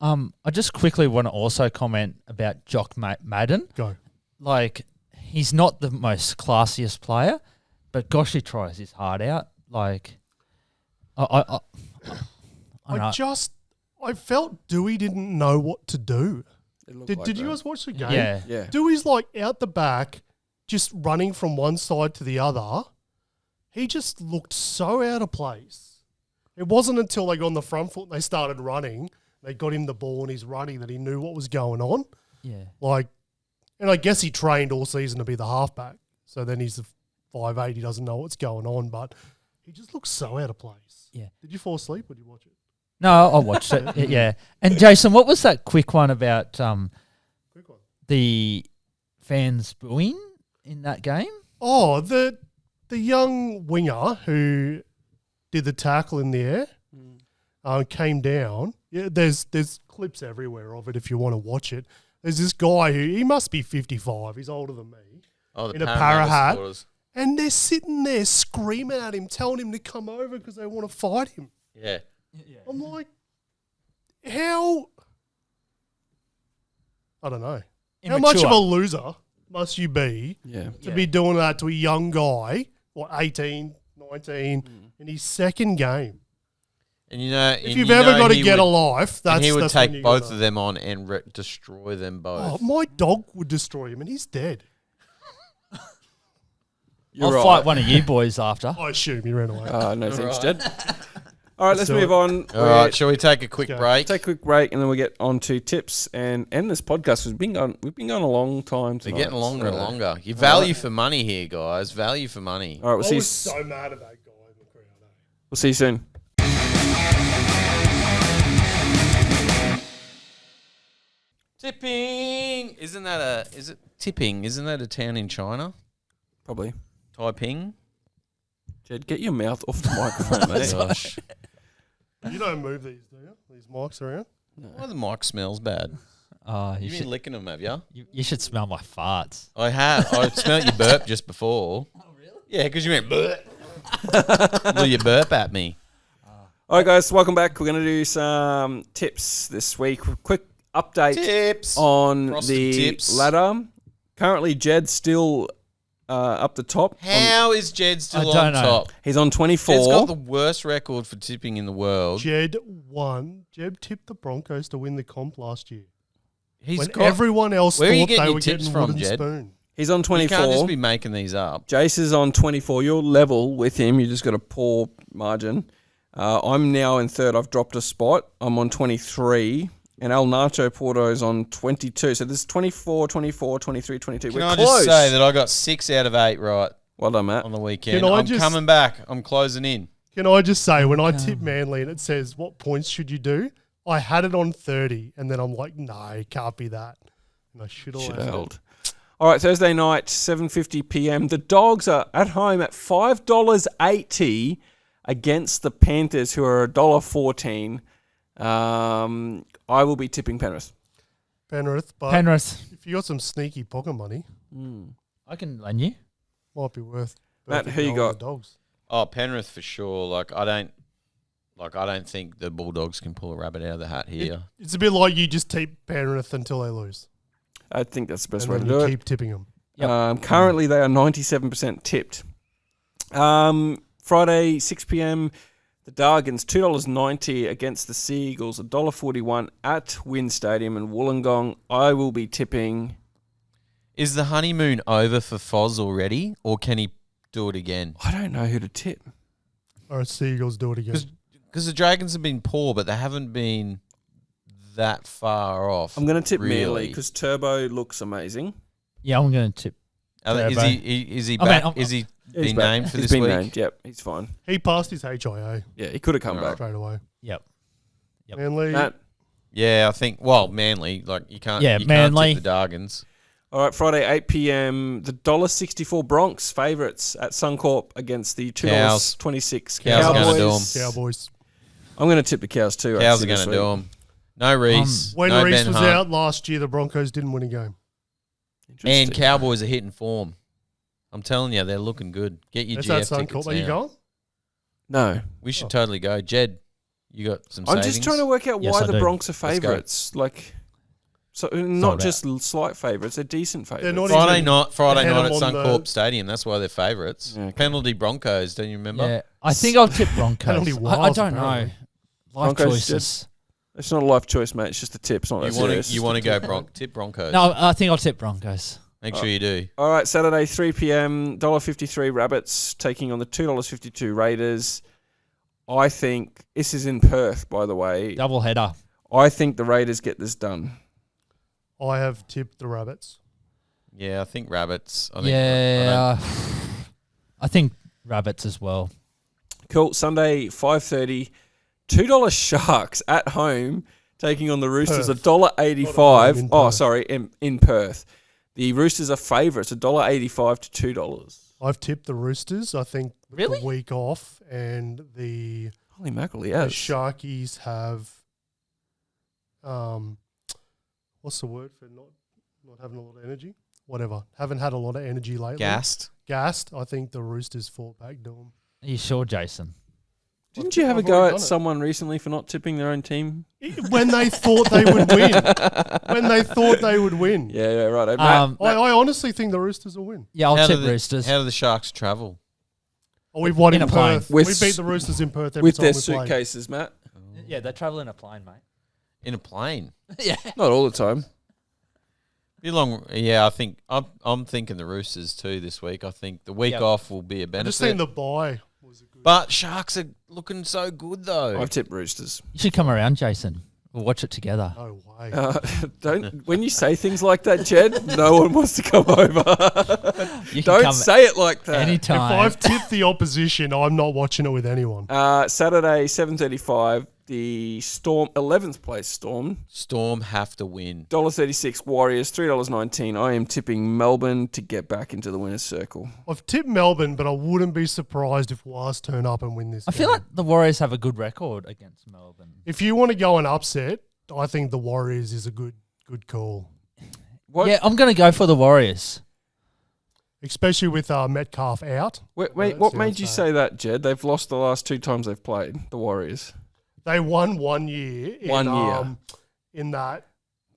I just quickly want to also comment about Jock Madden. Go. Like, he's not the most classiest player, but gosh, he tries his heart out. Like, I felt Dewey didn't know what to do. Did you guys watch the game? Yeah. Dewey's like out the back, just running from one side to the other. He just looked so out of place. It wasn't until they got on the front foot and they started running, they got him the ball and he's running, that he knew what was going on. Yeah. And I guess he trained all season to be the halfback. So then he's a 5'8", he doesn't know what's going on, but he just looks so out of place. Yeah. Did you fall asleep or did you watch it? No, I watched it. Yeah. And Jason, what was that quick one about the fans booing in that game? Oh, the young winger who did the tackle in the air came down. Yeah, there's clips everywhere of it if you want to watch it. There's this guy he must be 55. He's older than me. Oh, in a para hat. And they're sitting there screaming at him, telling him to come over because they want to fight him. Yeah. I'm like, how? I don't know. Immature. How much of a loser must you be to be doing that to a young guy, 18, 19, in his second game? And if you've ever got to get a life, that's he would that's take both of them on and destroy them both. Oh, my dog would destroy him, and he's dead. I'll fight one of you boys after. I assume he ran away. No thanks, Jed. All right, let's move on. All right, shall we take a quick break? Take a quick break, and then we'll get on to tips and end this podcast. We've been going a long time tonight. We're getting longer and longer. You value for money here, guys. Value for money. All right, I was so mad at that guy in the crowd. We'll see you soon. Tipping. Isn't that a town in China? Probably. Taiping. Jed, get your mouth off the microphone, mate. Gosh. You don't move these, do you? These mics around? No. Why the mic smells bad? You've been licking them, have you? You should smell my farts. I have. I smelled your burp just before. Oh, really? Yeah, because you went burp. You burp at me. All right, guys, welcome back. We're going to do some tips this week. Quick update on Frosted the tips. ladder. Currently, Jed's still up the top. How is Jed still I on don't know. top? He's on 24. Jed's got the worst record for tipping in the world. Jed won. Jed tipped the Broncos to win the comp last year. When everyone else Where are you thought getting they your were tips getting from, wooden Jed? spoon. He's on 24. You can't just be making these up. Jace is on 24. You're level with him. You just got a poor margin. I'm now in third. I've dropped a spot. I'm on 23. And El Nacho Porto's on 22. So this is 24, 24, 23, 22. Can We're I close. just say that I got 6 out of 8 right Well done, Matt. on the weekend. Can I I'm just- coming back. I'm closing in. Can I just say, when I tip Manly and it says, what points should you do? I had it on 30, and then I'm like, no, it can't be that. And I should have held. All right, Thursday night, 7:50 p.m. The Dogs are at home at $5.80 against the Panthers, who are $1.14. I will be tipping Penrith. Penrith, but Penrith. if you got some sneaky pocket money, I can lend you. might be worth. Matt, worth who you going got? with the Dogs. Oh, Penrith for sure. I don't think the Bulldogs can pull a rabbit out of the hat here. It's a bit like you just tip Penrith until they lose. I think that's the best And way to then do you it. keep tipping them. Yep. Currently, they are 97% tipped. Friday, 6 p.m, the Dargans, $2.90 against the Seagulls, $1.41 at Wynn Stadium in Wollongong. I will be tipping... Is the honeymoon over for Foz already, or can he do it again? I don't know who to tip. All right, Seagulls do it again. Because the Dragons have been poor, but they haven't been that far off. I'm going to tip really. Manly because Turbo looks amazing. Yeah, I'm going to tip. Is he I mean, back? Is he He's been back. named for He's this been week? named. Yep, he's fine. He passed his HIA Yeah, he could have come Alright. back. straight away. Yep. Yep. Manly, Matt. Yeah, I think. Well, Manly, you can't. Yeah, you Manly. Can't tip the Dargans. All right, Friday, 8 p.m, the $1.64 Bronx favourites at Suncorp against the $2.26 Cows are gonna do 'em. Cowboys. I'm going to tip the Cows too. Cows are going to do them. No Reese. When no Reese Ben was Hunt. out last year, the Broncos didn't win a game. And Cowboys are hitting form. I'm telling you, they're looking good. Get your That's that GF tickets Suncorp. Are you now. going? No. We should totally go. Jed, you got some I'm savings? just trying to work out Yes, why I the do. Bronx are Let's go. favourites. Like, so not Sold just slight favourites, they're decent favourites. not Friday even night ahead at of them on Suncorp the- Stadium. That's why they're favourites. Okay. Penalty Broncos, don't you remember? Yeah, I think I'll tip Penalty Broncos. I wild, don't know. apparently. Life Broncos choices. It's not a life choice, mate. It's just a tip. It's not that serious. You want to go tip Broncos? No, I think I'll tip Broncos. Make sure you do. All right, Saturday, 3 p.m, $1.53 Rabbits taking on the $2.52 Raiders. I think, this is in Perth, by the way. Double header. I think the Raiders get this done. I have tipped the Rabbits. Yeah, I think Rabbits. I think Rabbits as well. Cool. Sunday, 5:30, $2 Sharks at home taking on the Roosters, Perth. $1.85. In Oh, Perth. sorry, in Perth. The Roosters are favourites, $1.85 to $2. I've tipped the Roosters. I think with Really? the week off and the Holy mackerel, The yes. Sharkies have, what's the word for not having a lot of energy? Whatever. Haven't had a lot of energy lately. Gassed. Gassed. I think the Roosters fought back to them. Are you sure, Jason? Didn't you have a I've go already at done it. someone recently for not tipping their own team? When they thought they would win. When they thought they would win. Yeah, right. I honestly think the Roosters will win. Yeah, I'll How tip do the- Roosters. How do the Sharks travel? Oh, we've won In in a plane. Perth. With We beat the Roosters in Perth every with time their we played. suitcases, Matt. Yeah, they travel in a plane, mate. In a plane. Yeah. Not all the time. Be long. Yeah, I think I'm thinking the Roosters too this week. I think the week Yep. off will be a I just think benefit. the bye was a good. But Sharks are looking so good though. I've tipped Roosters. You should come around, Jason. We'll watch it together. No way. Don't. When you say things like that, Jed, no one wants to come over. You can Don't come say it like that. If anytime. I've tipped the opposition, I'm not watching it with anyone. Saturday, 7:35. The Storm, 11th place Storm, Storm have to win. $1.36 Warriors, $3.19. I am tipping Melbourne to get back into the winners' circle. I've tipped Melbourne, but I wouldn't be surprised if Wars turn up and win this I feel game. like the Warriors have a good record against Melbourne. If you want to go and upset, I think the Warriors is a good call. What? Yeah, I'm going to go for the Warriors. Especially with Metcalf out. Wait, That what sounds made you bad. say that, Jed? They've lost the last 2 times they've played, the Warriors. They won 1 year. In that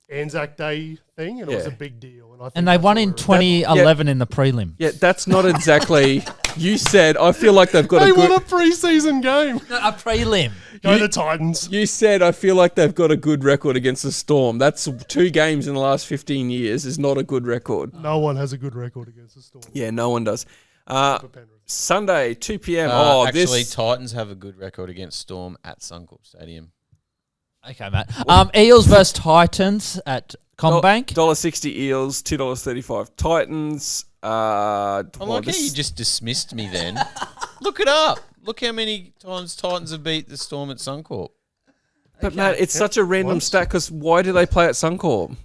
Anzac Day thing, and it was Yeah. a big deal. I think And they that's won what in we're- 2011 in the prelim. Yeah, that's not exactly... You said, I feel like they've got They a good... won a preseason game. A prelim. Go the Titans. You said, I feel like they've got a good record against the Storm. That's 2 games in the last 15 years is not a good record. No one has a good record against the Storm. Yeah, no one does. For Penrith. Sunday, 2 p.m. Actually, Titans have a good record against Storm at Suncorp Stadium. Okay, mate. Eels versus Titans at Combank. $1.60 Eels, $2.35 Titans. I like how you just dismissed me then. Look it up. Look how many times Titans have beat the Storm at Suncorp. But Matt, it's such a random stat because why do they play at Suncorp?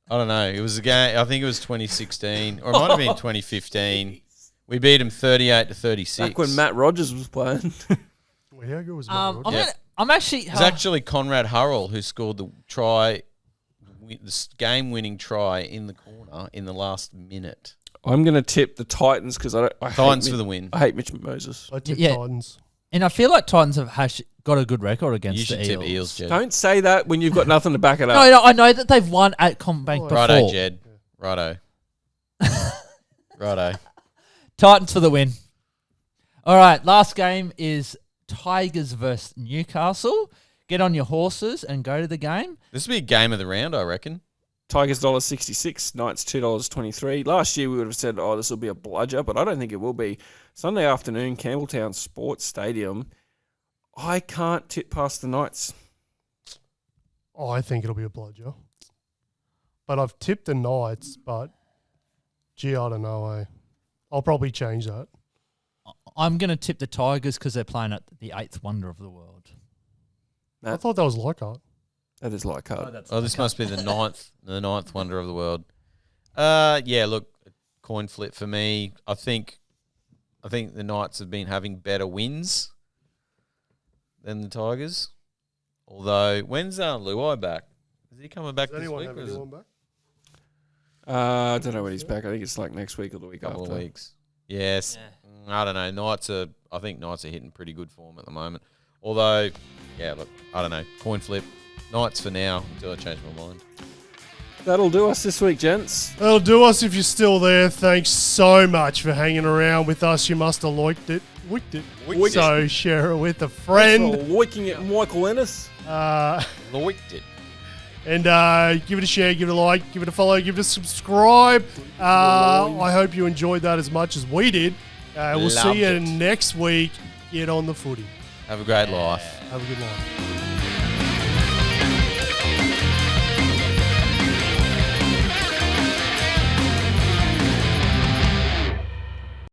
I don't know. It was a game. I think it was 2016, or it might have been 2015. We beat them 38-36. Back when Matt Rogers was playing. Well, how good was I'm Matt gonna, Rogers? I'm actually... It's actually Conrad Hurrell who scored the try, the game-winning try in the corner in the last minute. I'm going to tip the Titans because I Titans for the win. I hate Mitch Moses. I tip Titans. And I feel like Titans have got a good record against You should the Eels. tip Eels, Jed. Don't say that when you've got nothing to back it up. No, I know that they've won at Combank before. Righto, Jed. Righto. Righto. Titans for the win. All right, last game is Tigers versus Newcastle. Get on your horses and go to the game. This will be a game of the round, I reckon. Tigers $1.66, Knights $2.23. Last year we would have said, this will be a bludger, but I don't think it will be. Sunday afternoon, Campbelltown Sports Stadium. I can't tip past the Knights. Oh, I think it'll be a bludger. But I've tipped the Knights, but gee, I don't know. I'll probably change that. I'm going to tip the Tigers because they're playing at the 8th wonder of the world. I thought that was Leichhardt. That is Leichhardt. This must be the ninth wonder of the world. Yeah, look, coin flip for me. I think the Knights have been having better wins than the Tigers. Although, when's Luai back? Is he coming back this week? Back? I don't know when he's back. I think it's like next week or the week Couple after. of weeks. Yes. Yeah. I don't know. I think Knights are hitting pretty good form at the moment. Although, yeah, look, I don't know. Coin flip. Knights for now until I change my mind. That'll do us this week, gents. That'll do us if you're still there. Thanks so much for hanging around with us. You must have liked it. Wicked it. So share it with a friend. Thanks for liking it, Michael Ennis. Liked it. And give it a share, give it a like, give it a follow, give it a subscribe. I hope you enjoyed that as much as we did. We'll see you next week. Get on the footy. Have a great life. Have a good life.